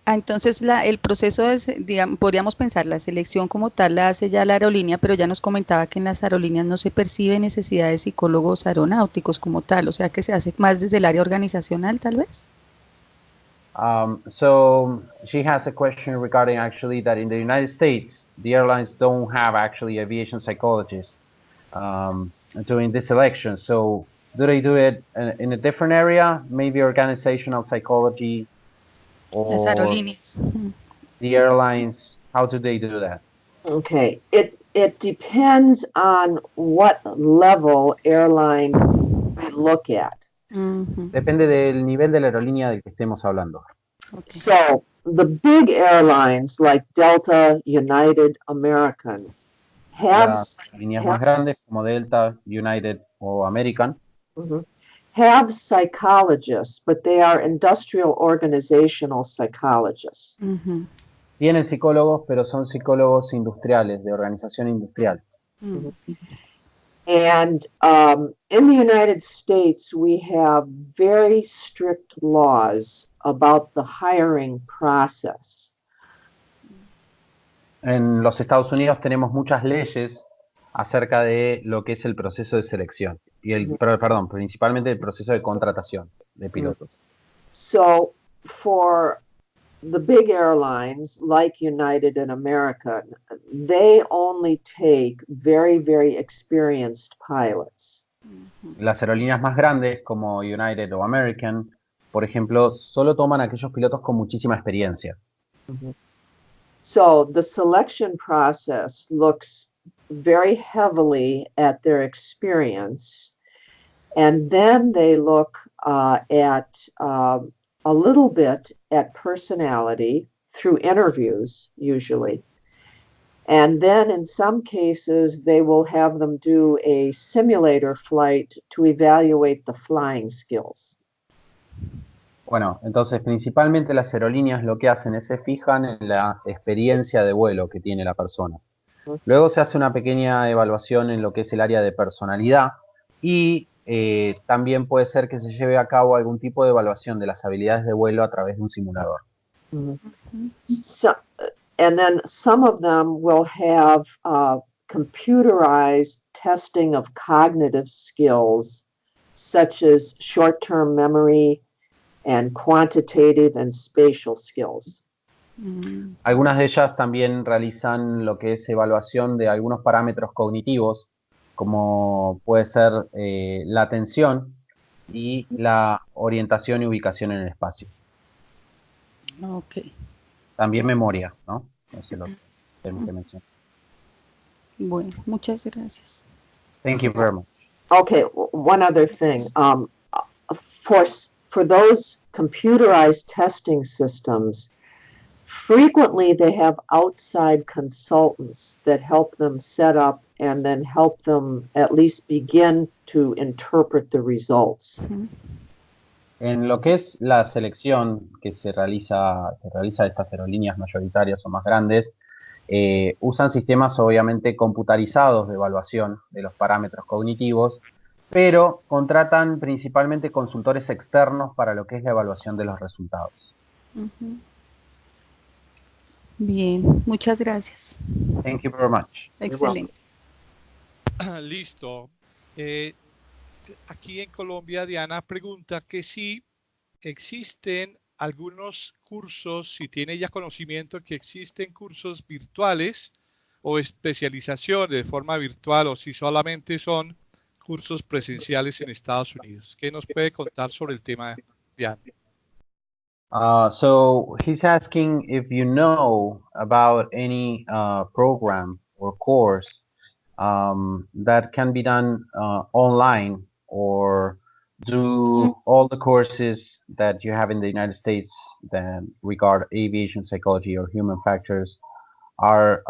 entonces el proceso es, digamos, podríamos pensar, la selección como tal la hace ya la aerolínea, pero ya nos comentaba que en las aerolíneas no se percibe necesidad de psicólogos aeronáuticos como tal, o sea que se hace más desde el área organizacional tal vez. So she has a question regarding actually that in the United States, the airlines don't have actually aviation psychologists doing this selection. So do they do it in a different area, maybe organizational psychology? Las aerolíneas. The airlines, how do they do that? Okay, it depends on what level airline we look at. Depende del nivel de la aerolínea del que estemos hablando. Okay. So the big airlines like Delta, United, American have Las líneas más grandes como Delta, United o American have psychologists, but they are industrial organizational psychologists. Tienen psicólogos, pero son psicólogos industriales, de organización industrial. And in the United States, we have very strict laws about the hiring process. En los Estados Unidos tenemos muchas leyes acerca de lo que es el proceso de selección, y principalmente el proceso de contratación de pilotos. So for the big airlines like United and American, they only take very, very experienced pilots. Las aerolíneas más grandes como United o American, por ejemplo, solo toman aquellos pilotos con muchísima experiencia. So the selection process looks very heavily at their experience, and then they look at a little bit at personality through interviews, usually. And then in some cases, they will have them do a simulator flight to evaluate the flying skills. Bueno, entonces principalmente las aerolíneas lo que hacen es se fijan en la experiencia de vuelo que tiene la persona. Luego se hace una pequeña evaluación en lo que es el área de personalidad y también puede ser que se lleve a cabo algún tipo de evaluación de las habilidades de vuelo a través de un simulador. So, and then some of them will have computerized testing of cognitive skills, such as short-term memory and quantitative and spatial skills. Algunas de ellas también realizan lo que es evaluación de algunos parámetros cognitivos, como puede ser la atención y la orientación y ubicación en el espacio. Ok. También memoria, ¿no? Eso lo tenemos que mencionar. Bueno, muchas gracias. Thank you very much. Okay, one other thing. For those computerized testing systems, frequently they have outside consultants that help them set up and then help them at least begin to interpret the results. En lo que es la selección que realiza estas aerolíneas mayoritarias o más grandes, usan sistemas obviamente computarizados de evaluación de los parámetros cognitivos, pero contratan principalmente consultores externos para lo que es la evaluación de los resultados. Bien, muchas gracias. Thank you very much. Excelente. Listo. Aquí en Colombia, Diana pregunta que si existen algunos cursos, si tiene ya conocimiento que existen cursos virtuales o especialización de forma virtual o si solamente son cursos presenciales en Estados Unidos. ¿Qué nos puede contar sobre el tema, Diane? So he's asking if you know about any program or course that can be done online, or do all the courses that you have in the United States that regard aviation psychology or human factors are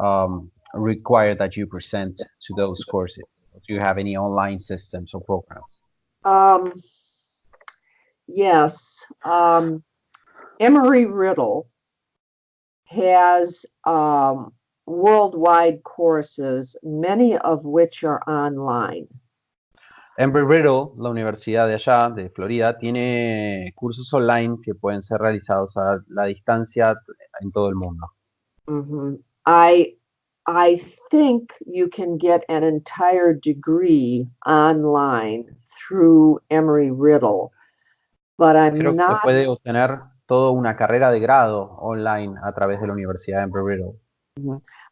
required that you present to those courses? Do you have any online systems or programs? Yes. Emory-Riddle has worldwide courses, many of which are online. Embry-Riddle, la universidad de allá, de Florida, tiene cursos online que pueden ser realizados a la distancia en todo el mundo. I think you can get an entire degree online through Emory-Riddle, but Creo que se puede obtener toda una carrera de grado online a través de la Universidad de Embry-Riddle.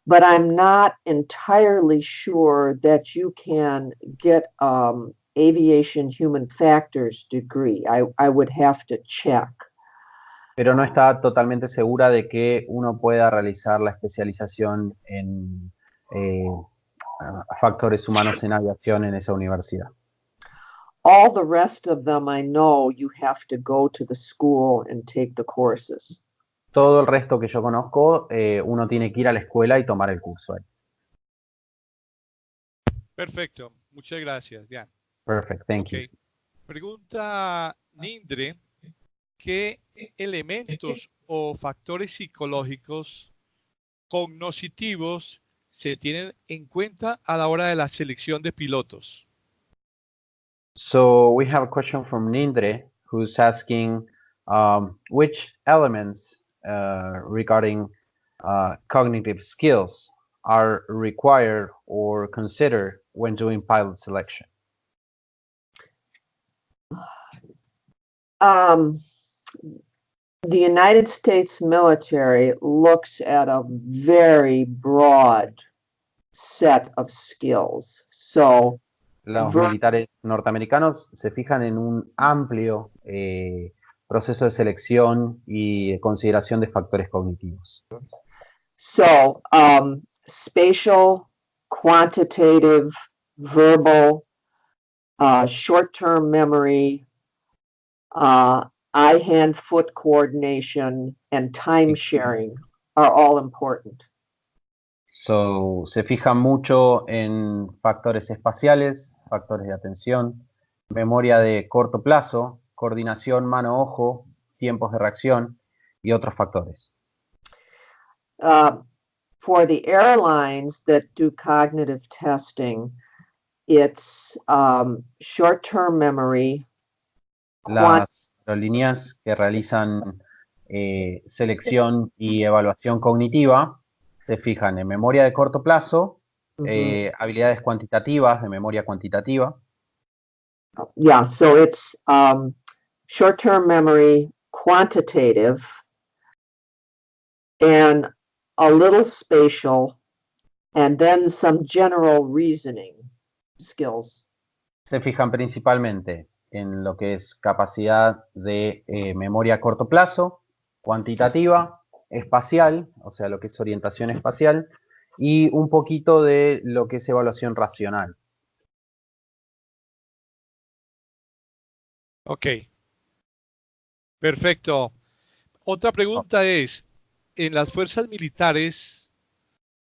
But I'm not entirely sure that you can get aviation human factors degree. I would have to check. Pero no está totalmente segura de que uno pueda realizar la especialización en factores humanos en aviación en esa universidad. All the rest of them, I know you have to go to the school and take the courses. Todo el resto que yo conozco, uno tiene que ir a la escuela y tomar el curso ahí. Perfecto. Muchas gracias, Diane. Perfect, thank you. Pregunta Nindre, ¿qué elementos o factores psicológicos cognitivos se tienen en cuenta a la hora de la selección de pilotos? So we have a question from Nindre, who's asking which elements regarding cognitive skills are required or considered when doing pilot selection. The United States military looks at a very broad set of skills. So los militares norteamericanos se fijan en un amplio proceso de selección y consideración de factores cognitivos. So, spatial, quantitative, verbal, short-term memory, eye-hand-foot coordination, and time sharing are all important. So, se fija mucho en factores espaciales, factores de atención, memoria de corto plazo, coordinación mano-ojo, tiempos de reacción y otros factores. For the airlines that do cognitive testing, it's short-term memory. Las aerolíneas que realizan selección y evaluación cognitiva se fijan en memoria de corto plazo, habilidades cuantitativas de memoria cuantitativa. Yeah, so it's short-term memory, quantitative, and a little spatial, and then some general reasoning skills. Se fijan principalmente en lo que es capacidad de memoria a corto plazo, cuantitativa, espacial, o sea, lo que es orientación espacial, y un poquito de lo que es evaluación racional. Ok. Perfecto. Otra pregunta es, ¿en las fuerzas militares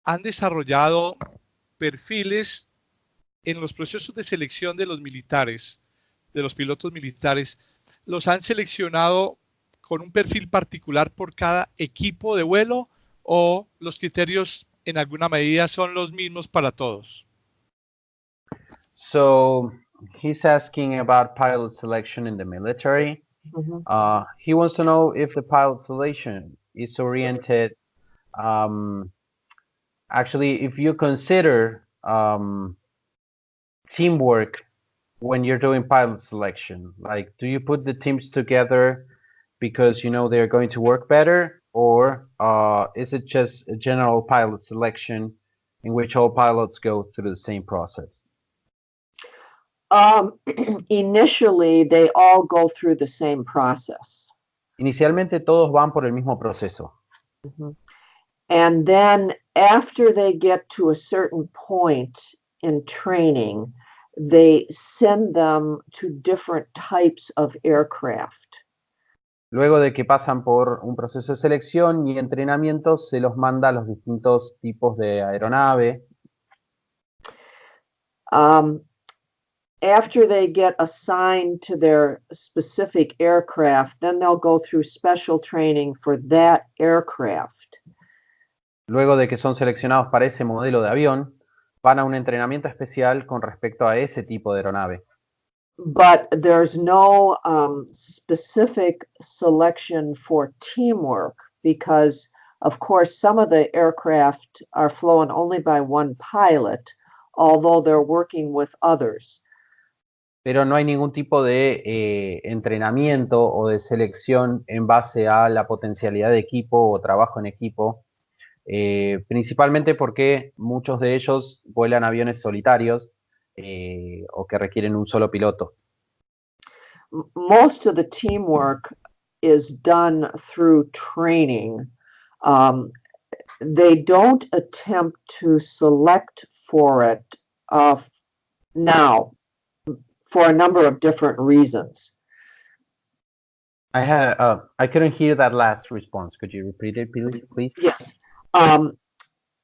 han desarrollado perfiles en los procesos de selección de los militares, de los pilotos militares? ¿Los han seleccionado con un perfil particular por cada equipo de vuelo o los criterios en alguna medida son los mismos para todos? So he's asking about pilot selection in the military. He wants to know if the pilot selection is oriented, actually, if you consider teamwork when you're doing pilot selection. Like, do you put the teams together because you know they're going to work better, or is it just a general pilot selection in which all pilots go through the same process? Initially, they all go through the same process. Inicialmente todos van por el mismo proceso. And then after they get to a certain point in training, they send them to different types of aircraft. Luego de que pasan por un proceso de selección y entrenamiento, se los manda a los distintos tipos de aeronave. After they get assigned to their specific aircraft, then they'll go through special training for that aircraft. Luego de que son seleccionados para ese modelo de avión, van a un entrenamiento especial con respecto a ese tipo de aeronave. But there's no specific selection for teamwork because, of course, some of the aircraft are flown only by one pilot, although they're working with others. Pero no hay ningún tipo de entrenamiento o de selección en base a la potencialidad de equipo o trabajo en equipo, principalmente porque muchos de ellos vuelan aviones solitarios o que requieren un solo piloto. Most of the teamwork is done through training. They don't attempt to select for it now for a number of different reasons. I couldn't hear that last response. Could you repeat it, please? Yes.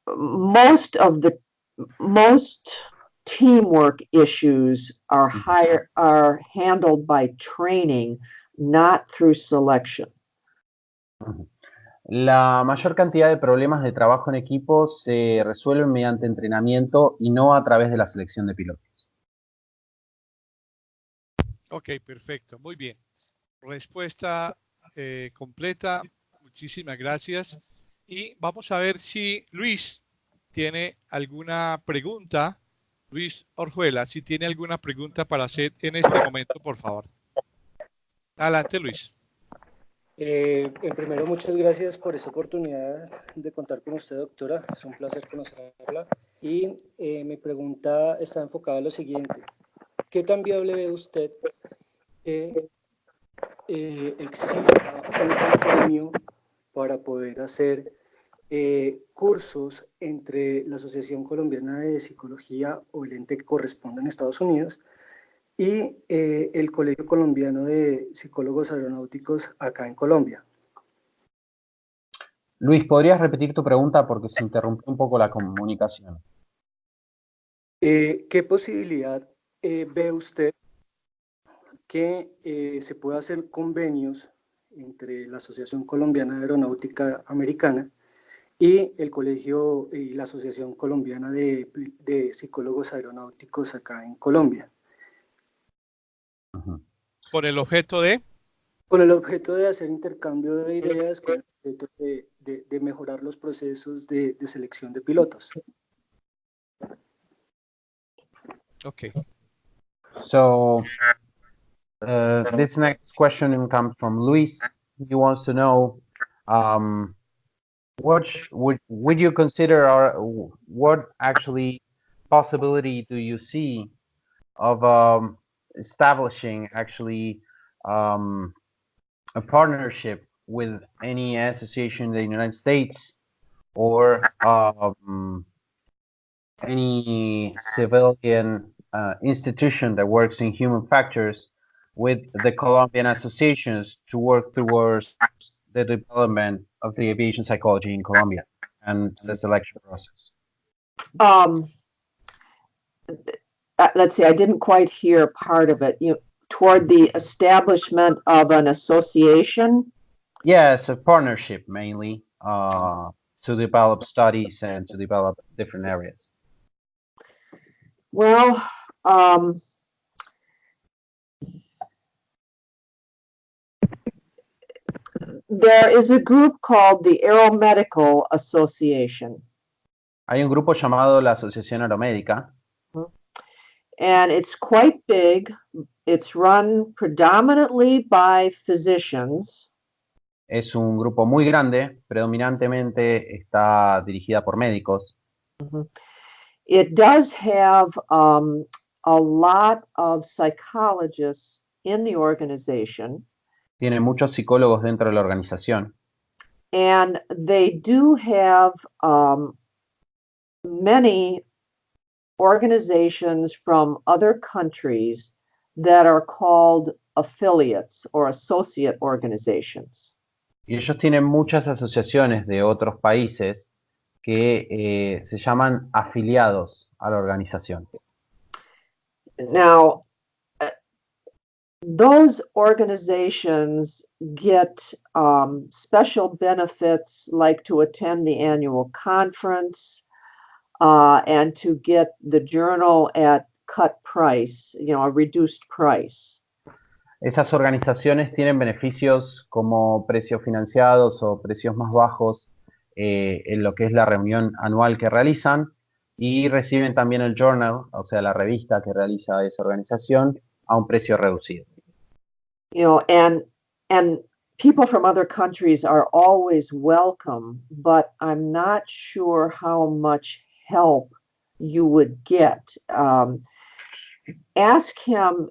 Most teamwork issues are handled by training, not through selection. La mayor cantidad de problemas de trabajo en equipo se resuelven mediante entrenamiento y no a través de la selección de pilotos. Ok, perfecto, muy bien. Respuesta completa, muchísimas gracias. Y vamos a ver si Luis tiene alguna pregunta. Luis Orjuela, si tiene alguna pregunta para hacer en este momento, por favor. Adelante, Luis. Primero, muchas gracias por esta oportunidad de contar con usted, doctora. Es un placer conocerla. Y mi pregunta está enfocada a lo siguiente. ¿Qué tan viable ve usted que exista un convenio para poder hacer cursos entre la Asociación Colombiana de Psicología o el ente que corresponde en Estados Unidos y el Colegio Colombiano de Psicólogos Aeronáuticos acá en Colombia. Luis, ¿podrías repetir tu pregunta porque se interrumpió un poco la comunicación? ¿Qué posibilidad ve usted que se pueda hacer convenios entre la Asociación Colombiana de Aeronáutica Americana y el Colegio y la Asociación Colombiana de Psicólogos Aeronáuticos acá en Colombia? Con el objeto de... Con el objeto de hacer intercambio de ideas, con el objeto de mejorar los procesos de selección de pilotos. Okay. So this next question comes from Luis. He wants to know what would you consider, or what actually possibility do you see of establishing actually a partnership with any association in the United States, or any civilian institution that works in human factors with the Colombian associations to work towards the development of the aviation psychology in Colombia and the selection process? Let's see, I didn't quite hear part of it. Toward the establishment of an association? Yes, a partnership mainly to develop studies and to develop different areas. Well, there is a group called the Aeromedical Association. Hay un grupo llamado la Asociación Aeromédica. And it's quite big. It's run predominantly by physicians. Es un grupo muy grande, predominantemente está dirigida por médicos. It does have a lot of psychologists in the organization. Tiene muchos psicólogos dentro de la organización. And they do have many organizations from other countries that are called affiliates or associate organizations. Y ellos tienen muchas asociaciones de otros países que se llaman afiliados a la organización. Now, those organizations get special benefits like to attend the annual conference and to get the journal at cut price, a reduced price. Esas organizaciones tienen beneficios como precios financiados o precios más bajos en lo que es la reunión anual que realizan, y reciben también el journal, o sea, la revista que realiza esa organización, a un precio reducido. And people from other countries are always welcome, but I'm not sure how much help you would get. Ask him,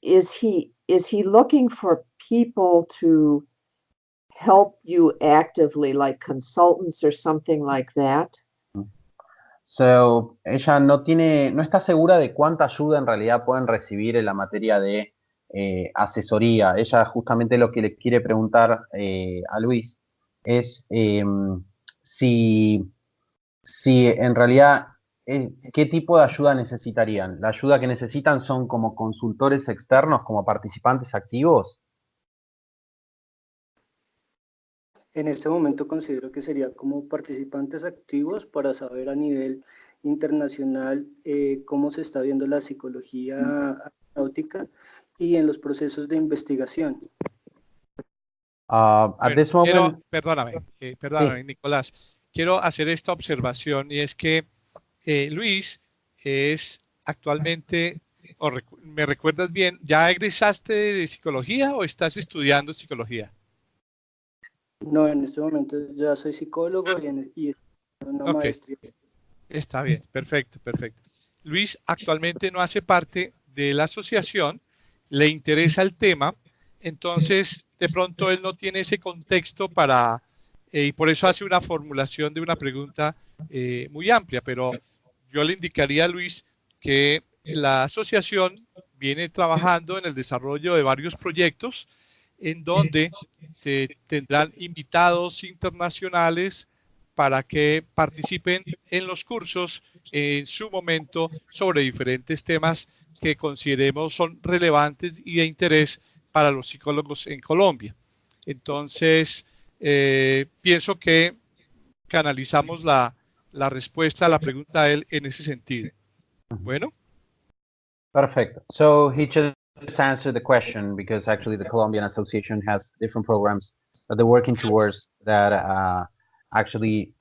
is he looking for people to help you actively, like consultants or something like that? So, ella no está segura de cuánta ayuda en realidad pueden recibir en la materia de asesoría. Ella justamente lo que le quiere preguntar a Luis es si en realidad qué tipo de ayuda necesitarían. ¿La ayuda que necesitan son como consultores externos, como participantes activos? En este momento considero que sería como participantes activos para saber a nivel internacional cómo se está viendo la psicología aeronáutica y en los procesos de investigación. At this moment, perdóname, sí. Nicolás. Quiero hacer esta observación, y es que Luis es actualmente, ¿me recuerdas bien? ¿Ya egresaste de psicología o estás estudiando psicología? No, en este momento ya soy psicólogo y una maestría. Está bien, perfecto. Luis actualmente no hace parte de la asociación, le interesa el tema, entonces de pronto él no tiene ese contexto para y por eso hace una formulación de una pregunta muy amplia, pero yo le indicaría a Luis que la asociación viene trabajando en el desarrollo de varios proyectos en donde se tendrán invitados internacionales para que participen en los cursos en su momento sobre diferentes temas que consideremos son relevantes y de interés para los psicólogos en Colombia. Entonces, pienso que canalizamos la respuesta a la pregunta a él en ese sentido. Bueno. Perfect. So he just answered the question because actually the Colombian Association has different programs that they're working towards that actually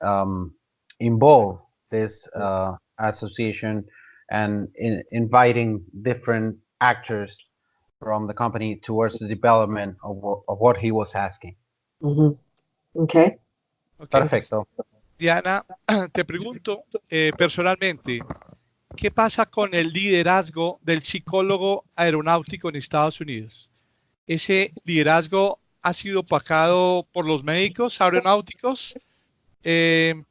involve this association and inviting different actors from the company towards the development of what he was asking. Okay. Perfecto. Diana, te pregunto personalmente, ¿qué pasa con el liderazgo del psicólogo aeronáutico en Estados Unidos? ¿Ese liderazgo ha sido opacado por los médicos aeronáuticos? ¿Qué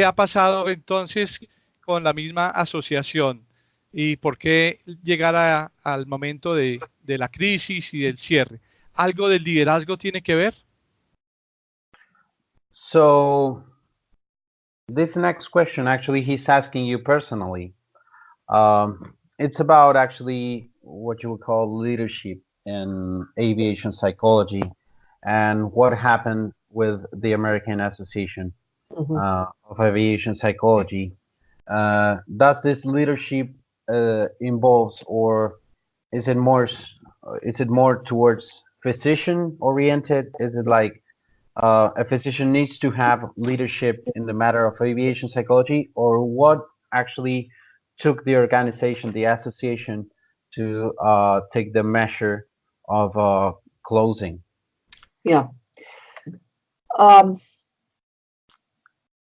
ha pasado entonces con la misma asociación? ¿Y por qué llegar al momento de la crisis y del cierre? ¿Algo del liderazgo tiene que ver? So this next question, actually, he's asking you personally. It's about actually what you would call leadership in aviation psychology and what happened with the American Association of Aviation Psychology. Does this leadership involves, or is it more towards physician oriented? Is it like a physician needs to have leadership in the matter of aviation psychology, or what actually took the organization, the association, to take the measure of closing? Yeah.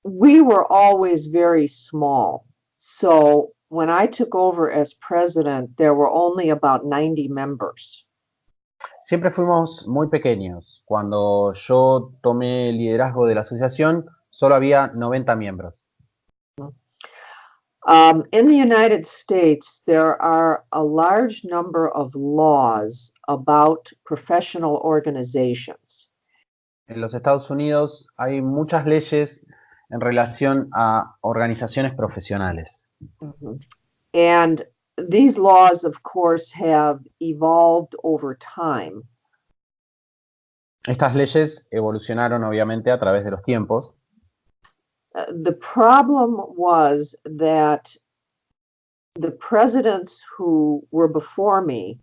We were always very small. So when I took over as president, there were only about 90 members. Siempre fuimos muy pequeños. Cuando yo tomé el liderazgo de la asociación, solo había 90 miembros. In the United States, there are a large number of laws about professional organizations. En los Estados Unidos hay muchas leyes en relación a organizaciones profesionales. And these laws, of course, have evolved over time. Estas leyes evolucionaron obviamente a través de los tiempos. The problem was that the presidents who were before me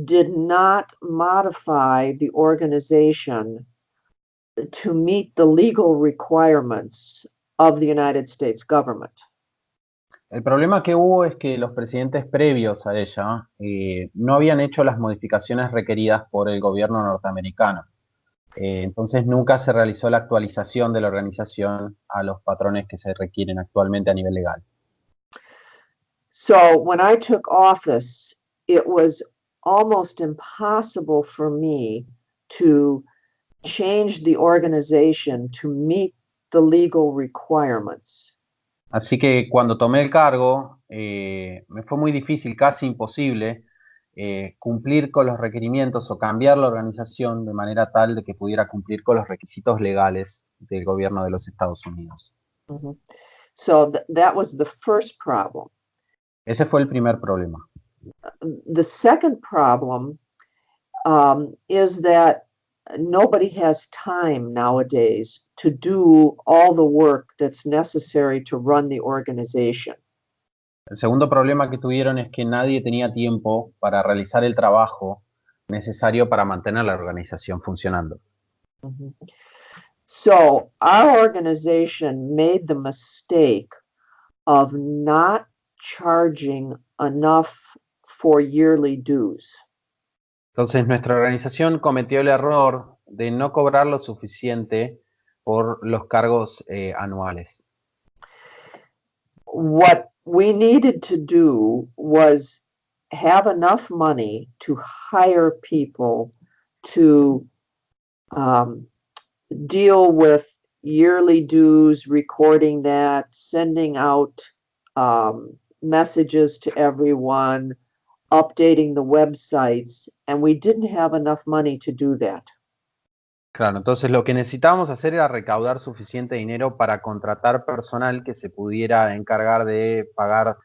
did not modify the organization to meet the legal requirements of the United States government. El problema que hubo es que los presidentes previos a ella no habían hecho las modificaciones requeridas por el gobierno norteamericano. Entonces nunca se realizó la actualización de la organización a los patrones que se requieren actualmente a nivel legal. So when I took office, it was almost impossible for me to change the organization to meet the legal requirements. Así que cuando tomé el cargo, me fue muy difícil, casi imposible, cumplir con los requerimientos o cambiar la organización de manera tal de que pudiera cumplir con los requisitos legales del gobierno de los Estados Unidos. So that was the first problem. Ese fue el primer problema. The second problem is that nobody has time nowadays to do all the work that's necessary to run the organization. El segundo problema que tuvieron es que nadie tenía tiempo para realizar el trabajo necesario para mantener la organización funcionando. So our organization made the mistake of not charging enough for yearly dues. Entonces nuestra organización cometió el error de no cobrar lo suficiente por los cargos anuales. What we needed to do was have enough money to hire people to deal with yearly dues, recording that, sending out messages to everyone, updating the websites, and we didn't have enough money to do that. Claro, entonces lo que necesitábamos hacer era recaudar suficiente dinero para contratar personal que se pudiera encargar de pagar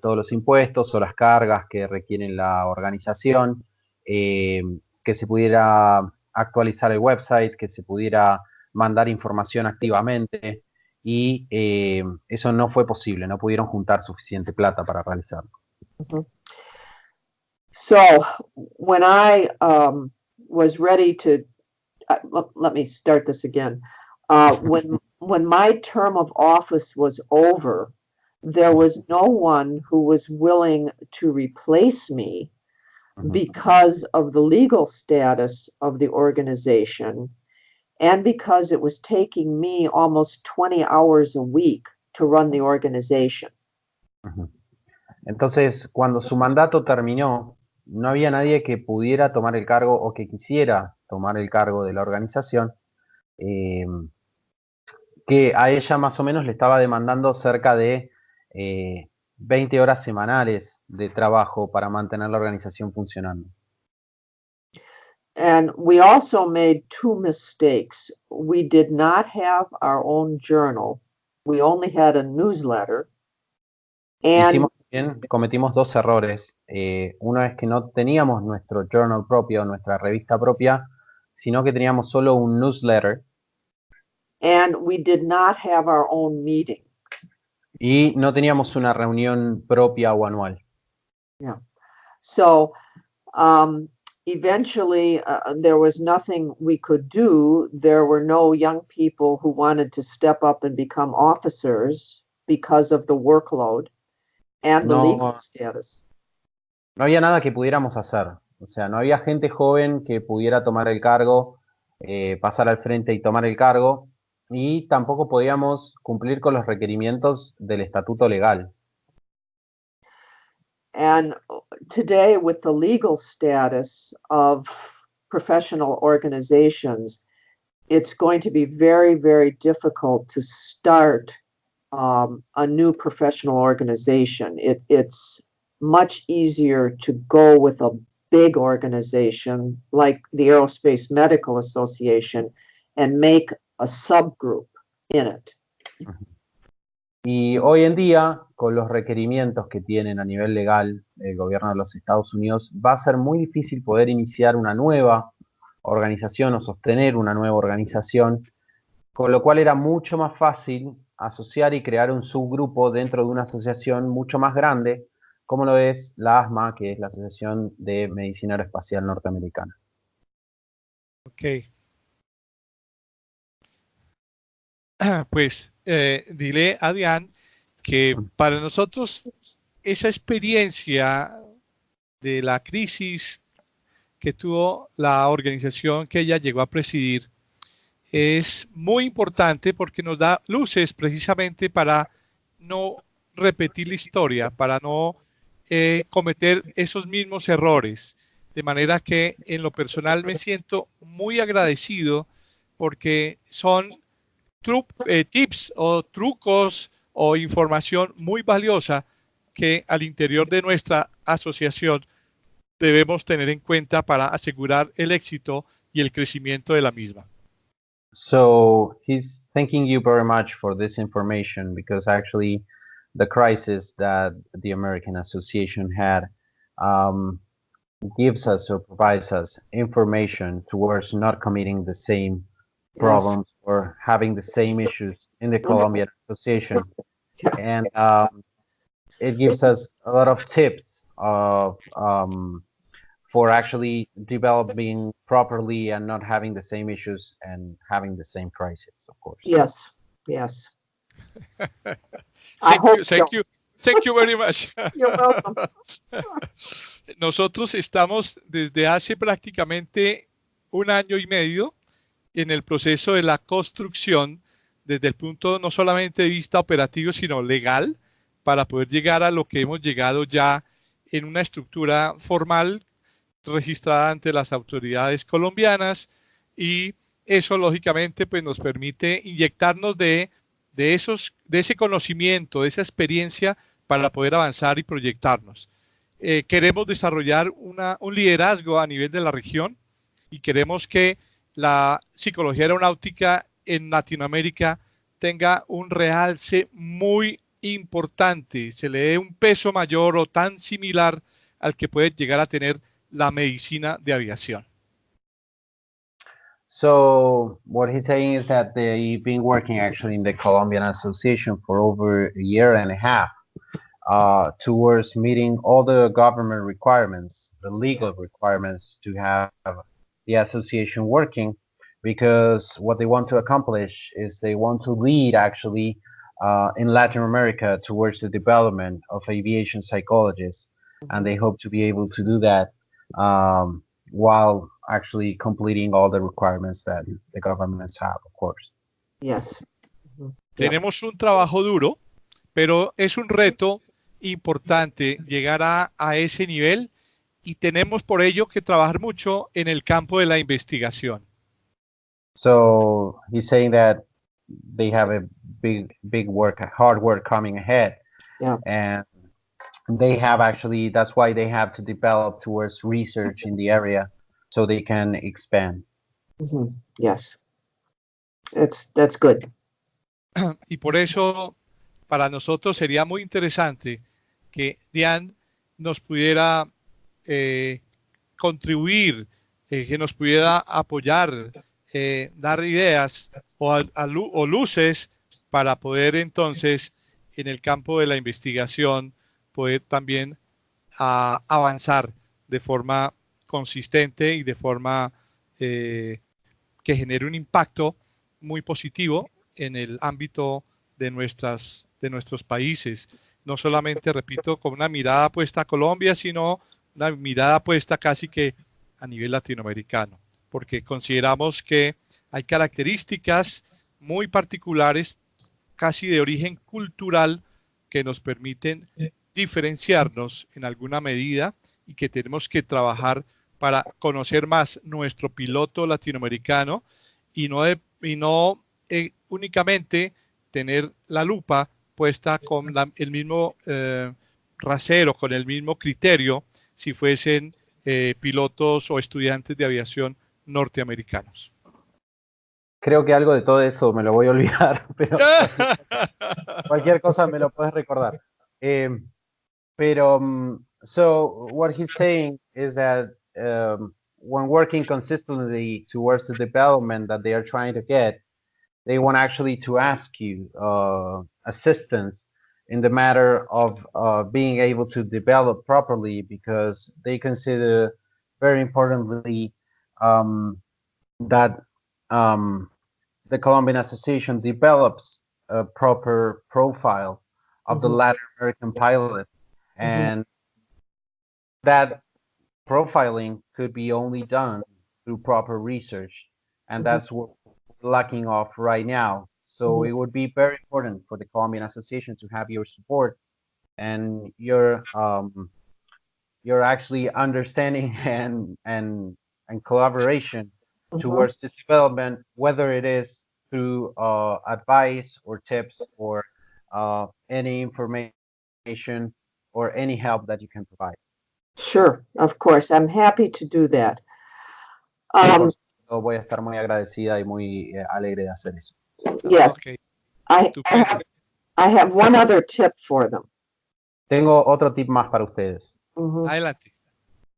todos los impuestos o las cargas que requieren la organización, que se pudiera actualizar el website, que se pudiera mandar información activamente, y eso no fue posible, no pudieron juntar suficiente plata para realizarlo. Mhm. So when I was ready to, let me start this again. When my term of office was over, there was no one who was willing to replace me because of the legal status of the organization and because it was taking me almost 20 hours a week to run the organization. Entonces, cuando su mandato terminó, no había nadie que pudiera tomar el cargo o que quisiera tomar el cargo de la organización, que a ella más o menos le estaba demandando cerca de 20 horas semanales de trabajo para mantener la organización funcionando. And we also made two mistakes. We did not have our own journal. We only had a newsletter. And Cometimos dos errores. Uno es que no teníamos nuestro journal propio, nuestra revista propia, sino que teníamos solo un newsletter. And we did not have our own meeting. Y no teníamos una reunión propia o anual. Yeah. So eventually there was nothing we could do. There were no young people who wanted to step up and become officers because of the workload and the legal status. No había nada que pudiéramos hacer. O sea, no había gente joven que pudiera tomar el cargo, pasar al frente y tomar el cargo, y tampoco podíamos cumplir con los requerimientos del estatuto legal. And today, with the legal status of professional organizations, it's going to be very, very difficult to start a new professional organization. It's much easier to go with a big organization like the Aerospace Medical Association and make a subgroup in it. Y hoy en día, con los requerimientos que tienen a nivel legal el gobierno de los Estados Unidos, va a ser muy difícil poder iniciar una nueva organización o sostener una nueva organización, con lo cual era mucho más fácil asociar y crear un subgrupo dentro de una asociación mucho más grande, como lo es la ASMA, que es la Asociación de Medicina Aeroespacial Norteamericana. Ok. Pues dile a Diane que para nosotros esa experiencia de la crisis que tuvo la organización que ella llegó a presidir es muy importante porque nos da luces precisamente para no repetir la historia, para no cometer esos mismos errores. De manera que en lo personal me siento muy agradecido porque son tips o trucos o información muy valiosa que al interior de nuestra asociación debemos tener en cuenta para asegurar el éxito y el crecimiento de la misma. So he's thanking you very much for this information, because actually the crisis that the American Association had gives us or provides us information towards not committing the same problems or having the same issues in the Colombian Association. And it gives us a lot of tips of for actually developing properly and not having the same issues and having the same crisis, of course. Yes, yes. Thank you very much. You're welcome. Nosotros estamos desde hace prácticamente 1 año y medio en el proceso de la construcción desde el punto no solamente de vista operativo, sino legal, para poder llegar a lo que hemos llegado ya en una estructura formal registrada ante las autoridades colombianas y eso lógicamente pues nos permite inyectarnos de ese conocimiento, de esa experiencia para poder avanzar y proyectarnos. Queremos desarrollar un liderazgo a nivel de la región y queremos que la psicología aeronáutica en Latinoamérica tenga un realce muy importante, se le dé un peso mayor o tan similar al que puede llegar a tener la medicina de aviación. So what he's saying is that they've been working actually in the Colombian Association for over a year and a half towards meeting all the government requirements, the legal requirements to have the association working, because what they want to accomplish is they want to lead actually in Latin America towards the development of aviation psychologists, and they hope to be able to do that while actually completing all the requirements that the governments have, of course. Yes. Tenemos un trabajo duro, pero es un reto importante llegar a ese nivel y tenemos por ello que trabajar mucho en el campo de la investigación. So he's saying that they have a big work, hard work coming ahead. Yeah. And they have actually, that's why they have to develop towards research in the area so they can expand. Yes. That's good. Y por eso para nosotros sería muy interesante que Diane nos pudiera contribuir, que nos pudiera apoyar, dar ideas o luces para poder entonces en el campo de la investigación poder también avanzar de forma consistente y de forma que genere un impacto muy positivo en el ámbito de nuestros países. No solamente, repito, con una mirada puesta a Colombia, sino una mirada puesta casi que a nivel latinoamericano, porque consideramos que hay características muy particulares, casi de origen cultural, que nos permiten diferenciarnos en alguna medida y que tenemos que trabajar para conocer más nuestro piloto latinoamericano y no únicamente tener la lupa puesta con el mismo rasero, con el mismo criterio, si fuesen pilotos o estudiantes de aviación norteamericanos. Creo que algo de todo eso me lo voy a olvidar, pero cualquier cosa me lo puedes recordar. So what he's saying is that when working consistently towards the development that they are trying to get, they want actually to ask you assistance in the matter of being able to develop properly, because they consider very importantly that the Colombian Association develops a proper profile of the Latin American pilot, and that profiling could be only done through proper research, and that's what we're lacking of right now. So it would be very important for the Colombian Association to have your support and your actually understanding and collaboration towards this development, whether it is through advice or tips or any information or any help that you can provide. Sure, of course. I'm happy to do that. Voy a estar muy agradecida y muy alegre de hacer eso. Yes. Okay. I have one other tip for them. Tengo otro tip más para ustedes. Adelante.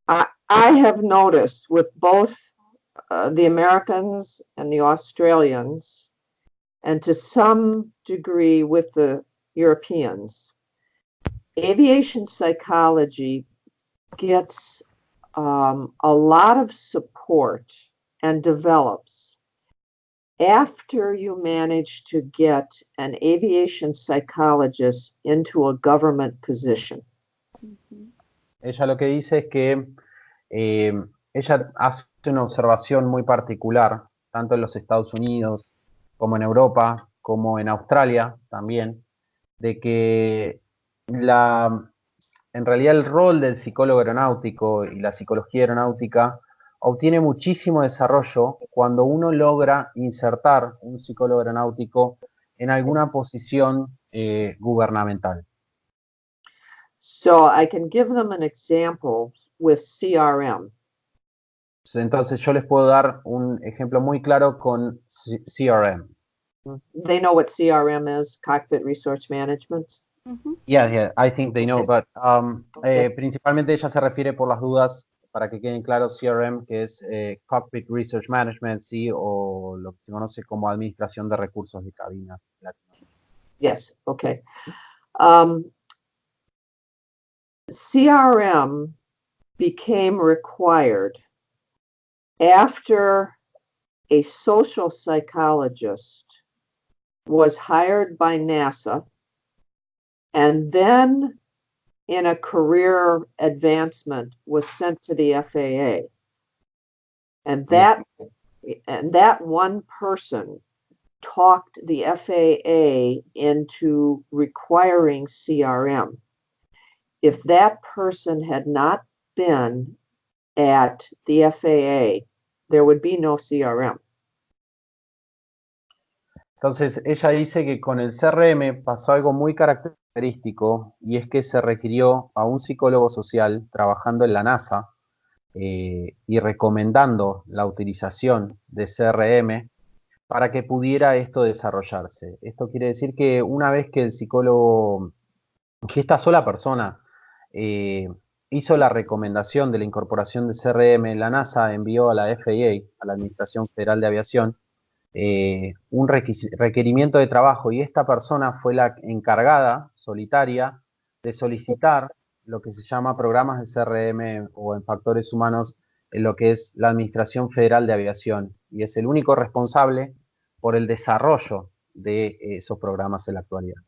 I have noticed with both the Americans and the Australians, and to some degree with the Europeans, aviation psychology gets a lot of support and develops after you manage to get an aviation psychologist into a government position. Ella lo que dice es que ella hace una observación muy particular, tanto en los Estados Unidos como en Europa, como en Australia también, de que en realidad el rol del psicólogo aeronáutico y la psicología aeronáutica obtiene muchísimo desarrollo cuando uno logra insertar un psicólogo aeronáutico en alguna posición gubernamental. So I can give them an example with CRM. Entonces yo les puedo dar un ejemplo muy claro con CRM. They know what CRM is, Cockpit Resource Management. Yeah, I think they know, Okay. but principalmente ella se refiere por las dudas, para que queden claros, CRM, que es Cockpit Research Management, sí, o lo que se conoce como Administración de Recursos de Cabina. Yes, okay. CRM became required after a social psychologist was hired by NASA and then in a career advancement was sent to the FAA. And that one person talked the FAA into requiring CRM. If that person had not been at the FAA, there would be no CRM. Entonces, ella dice que con el CRM pasó algo muy característico, y es que se requirió a un psicólogo social trabajando en la NASA y recomendando la utilización de CRM para que pudiera esto desarrollarse. Esto quiere decir que una vez que el psicólogo, que esta sola persona hizo la recomendación de la incorporación de CRM, la NASA envió a la FAA, a la Administración Federal de Aviación, un requerimiento de trabajo, y esta persona fue la encargada, solitaria, de solicitar lo que se llama programas de CRM o en factores humanos en lo que es la Administración Federal de Aviación, y es el único responsable por el desarrollo de esos programas en la actualidad.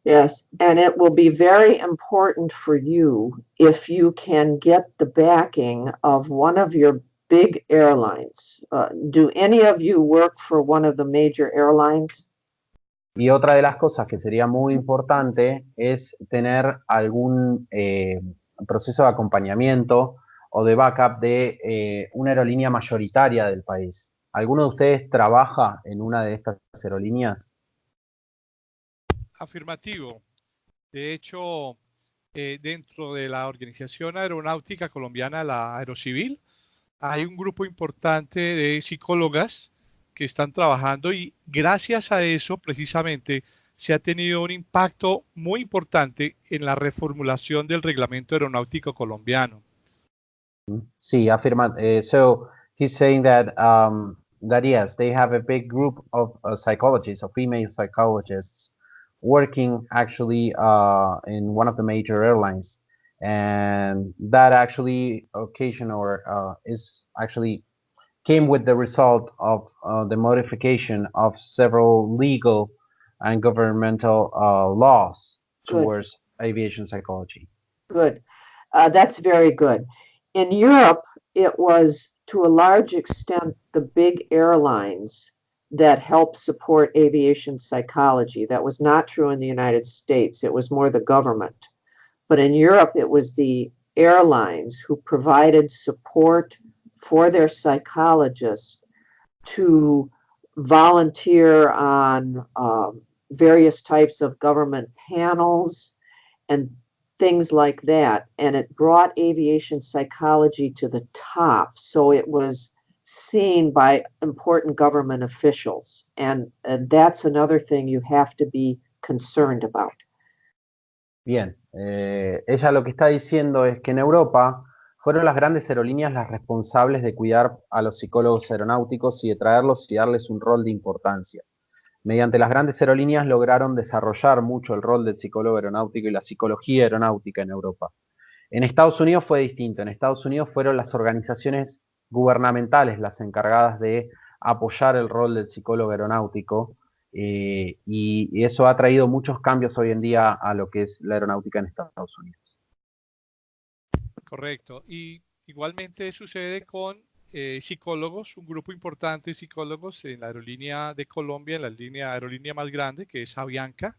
Yes, and it will be very important for you if you can get the backing of one of your big airlines. Do any of you work for one of the major airlines? Y otra de las cosas que sería muy importante es tener algún proceso de acompañamiento o de backup de una aerolínea mayoritaria del país. ¿Alguno de ustedes trabaja en una de estas aerolíneas? Afirmativo. De hecho, dentro de la Organización Aeronáutica Colombiana, la Aerocivil, hay un grupo importante de psicólogas que están trabajando, y gracias a eso precisamente se ha tenido un impacto muy importante en la reformulación del reglamento aeronáutico colombiano. Sí, afirma. So he's saying that that yes, they have a big group of psychologists, of female psychologists, working actually in one of the major airlines, and that actually occasion or is actually came with the result of the modification of several legal and governmental laws towards aviation psychology. Good. That's very good. In Europe, it was to a large extent the big airlines that helped support aviation psychology. That was not true in the United States. It was more the government. But in Europe, it was the airlines who provided support for their psychologists to volunteer on various types of government panels and things like that. And it brought aviation psychology to the top. So it was seen by important government officials. And that's another thing you have to be concerned about. Bien, ella lo que está diciendo es que en Europa fueron las grandes aerolíneas las responsables de cuidar a los psicólogos aeronáuticos y de traerlos y darles un rol de importancia. Mediante las grandes aerolíneas lograron desarrollar mucho el rol del psicólogo aeronáutico y la psicología aeronáutica en Europa. En Estados Unidos fue distinto. En Estados Unidos fueron las organizaciones gubernamentales las encargadas de apoyar el rol del psicólogo aeronáutico, y eso ha traído muchos cambios hoy en día a lo que es la aeronáutica en Estados Unidos. Correcto. Y igualmente sucede con psicólogos, un grupo importante de psicólogos en la aerolínea de Colombia, en la aerolínea más grande, que es Avianca.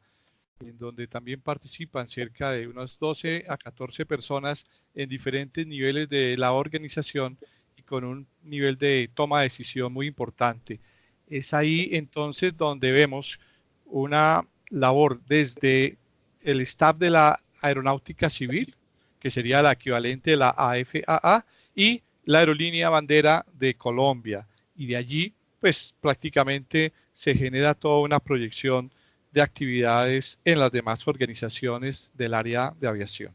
en donde también participan cerca de unas 12 a 14 personas en diferentes niveles de la organización y con un nivel de toma de decisión muy importante. Es ahí entonces donde vemos una labor desde el staff de la aeronáutica civil, que sería la equivalente de la AFAA, y la aerolínea bandera de Colombia. Y de allí, pues prácticamente se genera toda una proyección de actividades en las demás organizaciones del área de aviación.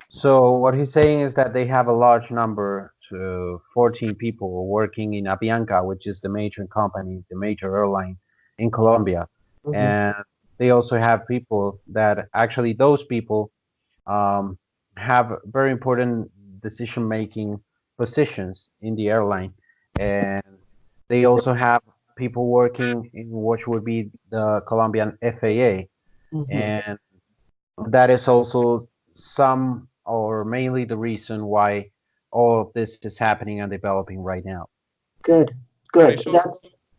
So what he's saying is that they have a large number, 14 people working in Avianca, which is the major company, the major airline in Colombia. Mhm. And they also have people that actually those people have very important decision-making positions in the airline. And they also have people working in what would be the Colombian FAA. Mhm. And that is also some or mainly the reason why all of this is happening and developing right now. Good, Por good. eso,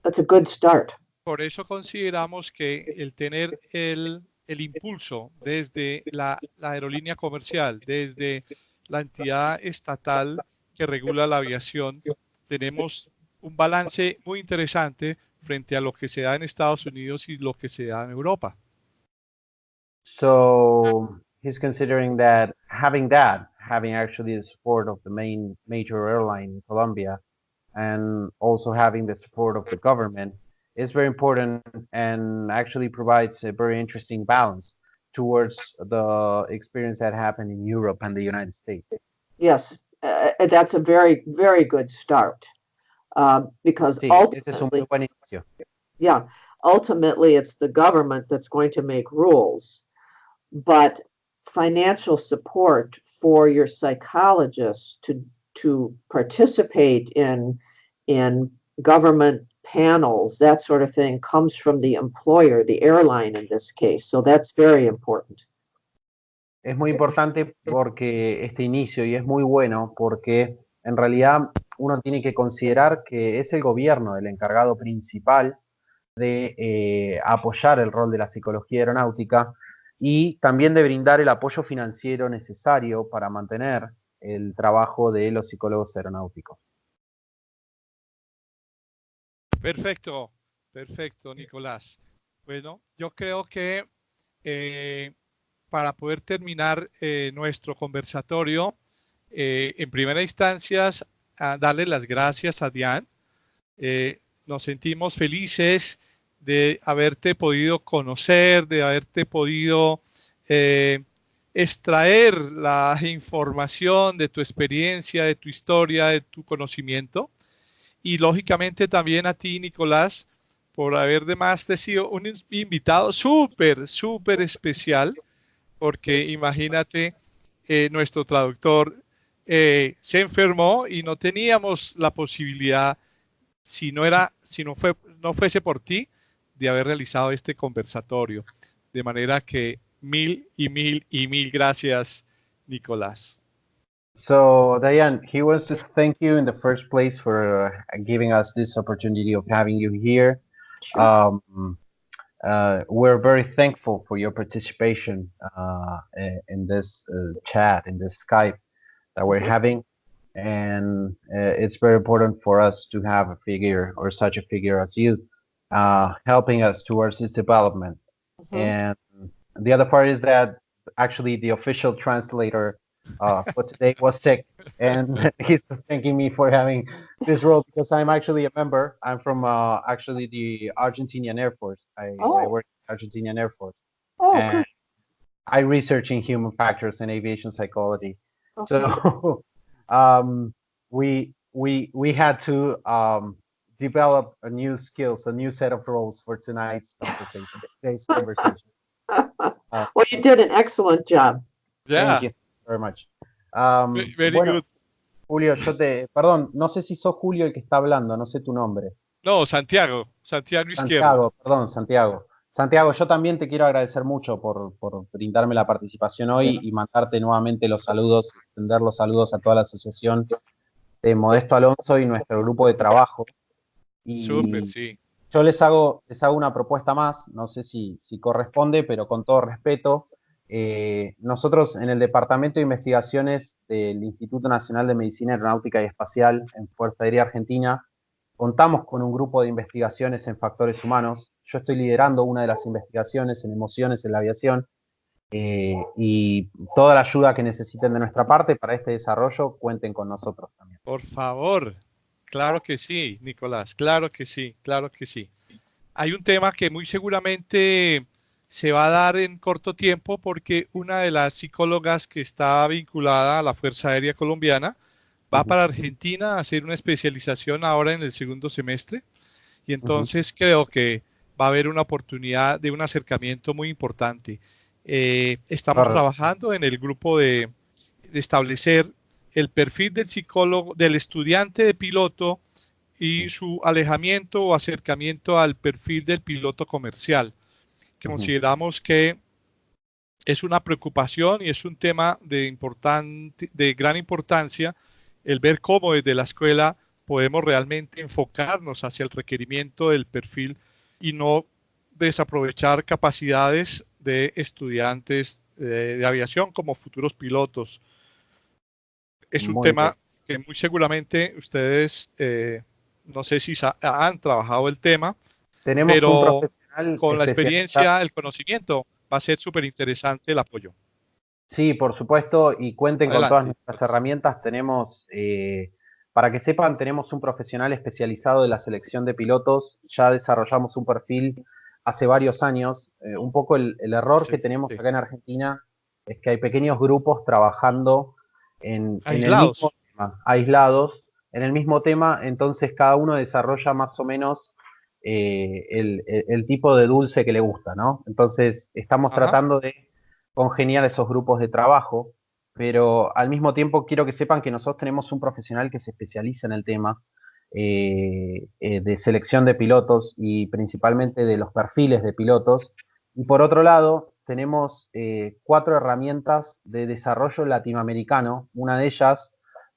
That's a good start. por eso consideramos que el tener el impulso desde la aerolínea comercial, desde la entidad estatal que regula la aviación, tenemos un balance muy interesante frente a lo que se da en Estados Unidos y lo que se da en Europa. So he's considering that, having actually the support of the major airline in Colombia, and also having the support of the government is very important and actually provides a very interesting balance towards the experience that happened in Europe and the United States. Yes, that's a very, very good start. Because Sí, ese es un muy ultimately, buen inicio. yeah, ultimately it's the government that's going to make rules. But financial support for your psychologists to participate in government panels, that sort of thing, comes from the employer, the airline in this case. So that's very important. Es muy importante porque este inicio, y es muy bueno porque en realidad uno tiene que considerar que es el gobierno el encargado principal de apoyar el rol de la psicología aeronáutica y también de brindar el apoyo financiero necesario para mantener el trabajo de los psicólogos aeronáuticos. Perfecto, perfecto, Nicolás. Bueno, yo creo que para poder terminar nuestro conversatorio, en primera instancia, darle las gracias a Diane. Nos sentimos felices de haberte podido conocer, de haberte podido extraer la información de tu experiencia, de tu historia, de tu conocimiento. Y lógicamente también a ti, Nicolás, por haber además sido un invitado súper, súper especial, porque imagínate, nuestro traductor se enfermó y no teníamos la posibilidad, si no fuese por ti, de haber realizado este conversatorio. De manera que mil gracias, Nicolás. So, Diane, he wants to thank you in the first place for giving us this opportunity of having you here. Sure. We're very thankful for your participation in this chat, in this Skype that we're having. And it's very important for us to have a figure or such a figure as you helping us towards this development. And the other part is that actually the official translator for today was sick, and he's thanking me for having this role because I'm actually a member. I'm from actually the Argentinian Air Force. I work in Argentinian Air Force, and Good. I research in human factors and aviation psychology. Okay. So we had to develop a new skills, a new set of roles for tonight's conversation. Today's conversation. Well, you did an excellent job. Yeah. Thank you very much. Very bueno, good. Julio, perdón, no sé si sos Julio el que está hablando, no sé tu nombre. No, Santiago Izquierdo. Santiago, perdón, Santiago. Santiago, yo también te quiero agradecer mucho por brindarme la participación hoy y mandarte nuevamente los saludos, extender los saludos a toda la asociación de Modesto Alonso y nuestro grupo de trabajo. Y, Súper, sí. Yo les hago una propuesta más, no sé si corresponde, pero con todo respeto. Nosotros en el Departamento de Investigaciones del Instituto Nacional de Medicina Aeronáutica y Espacial en Fuerza Aérea Argentina contamos con un grupo de investigaciones en factores humanos. Yo estoy liderando una de las investigaciones en emociones en la aviación y toda la ayuda que necesiten de nuestra parte para este desarrollo, cuenten con nosotros también. Por favor. Claro que sí, Nicolás. Claro que sí, claro que sí. Hay un tema que muy seguramente se va a dar en corto tiempo porque una de las psicólogas que está vinculada a la Fuerza Aérea Colombiana va para Argentina a hacer una especialización ahora en el segundo semestre y entonces creo que va a haber una oportunidad de un acercamiento muy importante. Estamos trabajando en el grupo de establecer el perfil del psicólogo, del estudiante de piloto y su alejamiento o acercamiento al perfil del piloto comercial. Consideramos que es una preocupación y es un tema de gran importancia el ver cómo desde la escuela podemos realmente enfocarnos hacia el requerimiento del perfil y no desaprovechar capacidades de estudiantes de aviación como futuros pilotos. Es un tema que muy seguramente ustedes, no sé si han trabajado el tema, pero un profesional con la experiencia, el conocimiento, va a ser súper interesante el apoyo. Sí, por supuesto, y cuenten con todas nuestras herramientas. Tenemos, para que sepan, tenemos un profesional especializado de la selección de pilotos. Ya desarrollamos un perfil hace varios años. Un poco el error que tenemos acá en Argentina es que hay pequeños grupos trabajando en el mismo tema, aislados, en el mismo tema, entonces cada uno desarrolla más o menos el tipo de dulce que le gusta, ¿no? Entonces estamos tratando de congeniar esos grupos de trabajo, pero al mismo tiempo quiero que sepan que nosotros tenemos un profesional que se especializa en el tema de selección de pilotos y principalmente de los perfiles de pilotos. Y por otro lado, tenemos 4 herramientas de desarrollo latinoamericano. Una de ellas,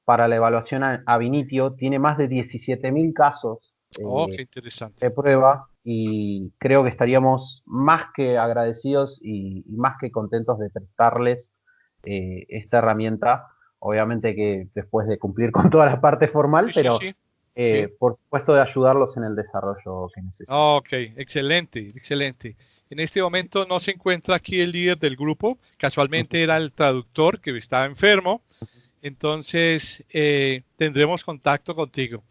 para la evaluación ab initio, tiene más de 17.000 casos qué interesante. de prueba y creo que estaríamos más que agradecidos y más que contentos de prestarles esta herramienta. Obviamente que después de cumplir con toda la parte formal, pero por supuesto de ayudarlos en el desarrollo que necesitan. Ok, excelente, excelente. En este momento no se encuentra aquí el líder del grupo, casualmente era el traductor que estaba enfermo, entonces tendremos contacto contigo.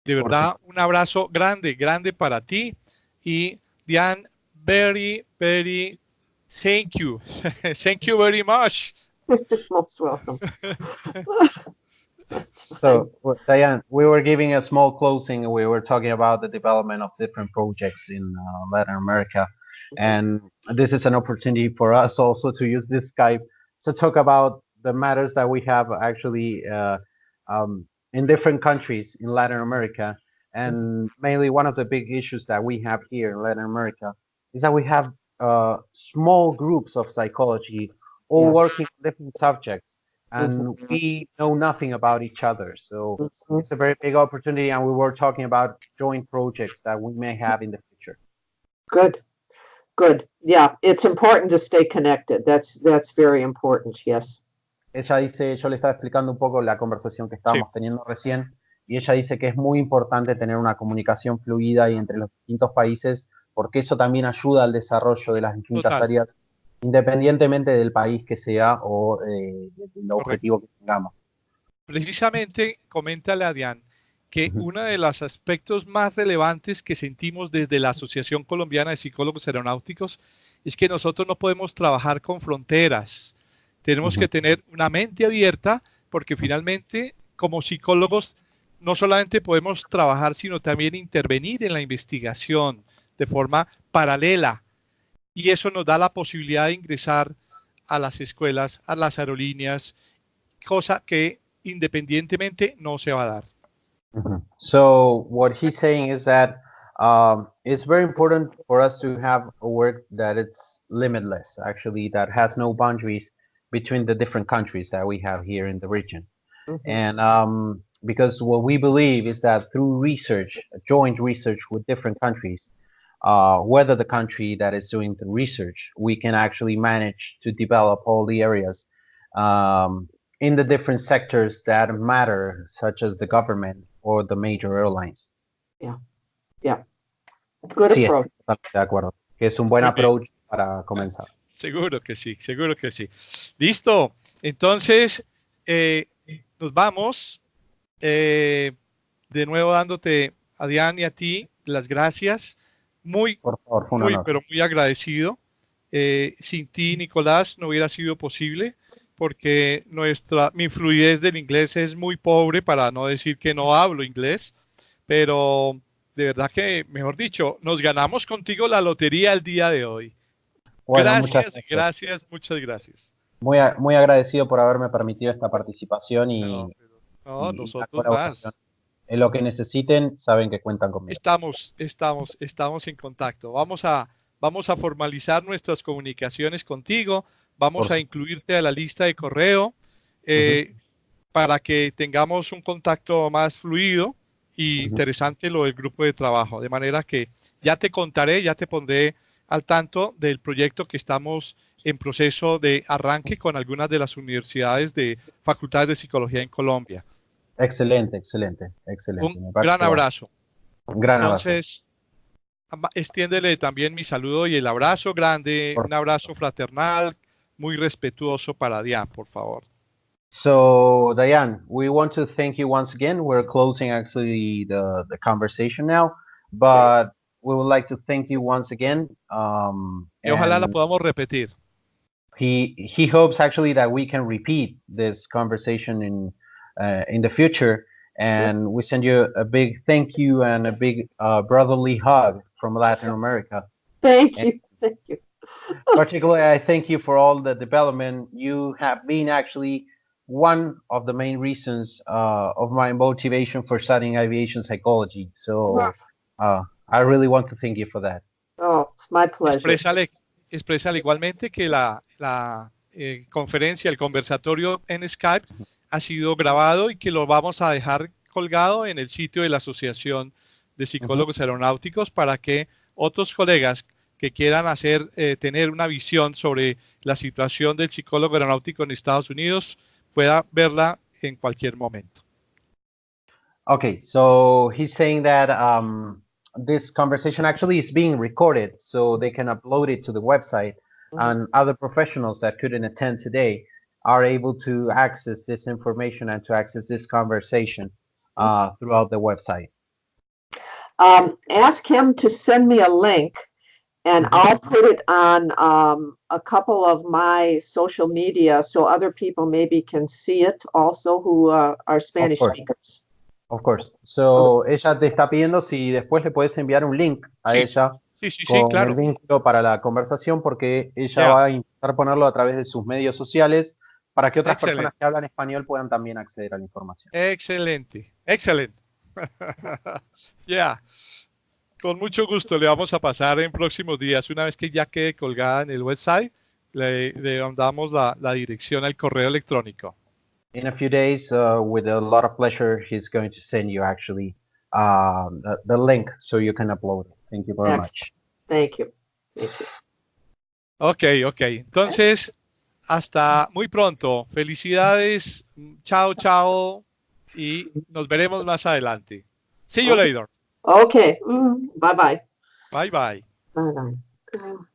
De verdad, un abrazo grande, grande para ti y Diane, very, very thank you. Thank you very much. Most welcome. So, Diane, we were giving a small closing. We were talking about the development of different projects in Latin America. And this is an opportunity for us also to use this Skype to talk about the matters that we have actually in different countries in Latin America. And mainly one of the big issues that we have here in Latin America is that we have small groups of psychology all working on different subjects. And we know nothing about each other. So it's a very big opportunity, and we were talking about joint projects that we may have in the future. Good, good. Yeah, it's important to stay connected. That's very important, yes. Ella dice, yo le estaba explicando un poco la conversación que estábamos teniendo recién, y ella dice que es muy importante tener una comunicación fluida y entre los distintos países, porque eso también ayuda al desarrollo de las distintas áreas, independientemente del país que sea o del objetivo que tengamos. Precisamente, coméntale a Diane que uno de los aspectos más relevantes que sentimos desde la Asociación Colombiana de Psicólogos Aeronáuticos es que nosotros no podemos trabajar con fronteras. Tenemos que tener una mente abierta porque finalmente, como psicólogos, no solamente podemos trabajar, sino también intervenir en la investigación de forma paralela. Y eso nos da la posibilidad de ingresar a las escuelas, a las aerolíneas, cosa que independientemente no se va a dar. So what he's saying is that it's very important for us to have a work that it's limitless, actually, that has no boundaries between the different countries that we have here in the region. And because what we believe is that through research, joint research with different countries, whether the country that is doing the research, we can actually manage to develop all the areas in the different sectors that matter, such as the government or the major airlines. Yeah. Yeah. Good Sí, approach. totalmente de acuerdo. Que es un buen Muy bien. approach para comenzar. Seguro que sí, seguro que sí. Listo. Entonces, nos vamos. De nuevo dándote a Diane y a ti las gracias. Muy, Por favor, fue un muy, honor. pero muy agradecido. Sin ti, Nicolás, no hubiera sido posible porque mi fluidez del inglés es muy pobre, para no decir que no hablo inglés, pero de verdad que, mejor dicho, nos ganamos contigo la lotería el día de hoy. Bueno, muchas Gracias, gracias. gracias, muchas gracias. Muy agradecido por haberme permitido esta participación No, y no, la nosotros colaboración. más. En lo que necesiten, saben que cuentan conmigo. Estamos en contacto. Vamos a formalizar nuestras comunicaciones contigo. Vamos a incluirte a la lista de correo para que tengamos un contacto más fluido y interesante lo del grupo de trabajo. De manera que ya te contaré, ya te pondré al tanto del proyecto que estamos en proceso de arranque con algunas de las universidades de facultades de psicología en Colombia. Excelente, excelente, excelente. Un gran abrazo. Un gran abrazo. Entonces, extiéndele también mi saludo y el abrazo grande, un abrazo fraternal, muy respetuoso para Diane, por favor. So, Diane, we want to thank you once again. We're closing actually the conversation now, but we would like to thank you once again. Y ojalá la And podamos repetir. he hopes actually that we can repeat this conversation in the future. And we send you a big thank you and a big brotherly hug from Latin America. Thank you. Thank you. Particularly, I thank you for all the development. You have been actually one of the main reasons of my motivation for studying aviation psychology. So I really want to thank you for that. Oh, it's my pleasure. Exprésale igualmente que la conferencia, el conversatorio en Skype ha sido grabado y que lo vamos a dejar colgado en el sitio de la Asociación de Psicólogos Aeronáuticos para que otros colegas que quieran tener una visión sobre la situación del psicólogo aeronáutico en Estados Unidos pueda verla en cualquier momento. Okay, so he's saying that this conversation actually is being recorded, so they can upload it to the website, and other professionals that couldn't attend today are able to access this information and to access this conversation throughout the website. Ask him to send me a link, and I'll put it on a couple of my social media so other people maybe can see it also who are Spanish speakers. Of course. So, ella te está pidiendo si después le puedes enviar un link a ella con claro. el vínculo para la conversación, porque ella va a intentar ponerlo a través de sus medios sociales para que otras personas que hablan español puedan también acceder a la información. Excelente, excelente. Con mucho gusto le vamos a pasar en próximos días, una vez que ya quede colgada en el website, le damos la dirección al correo electrónico. In a few days, with a lot of pleasure, he's going to send you actually the link so you can upload it. Thank you very much. Thank you. Thank you. Ok. Entonces, hasta muy pronto. Felicidades. Chao, chao. Y nos veremos más adelante. See you later. Okay. Bye-bye. Bye-bye. Bye-bye.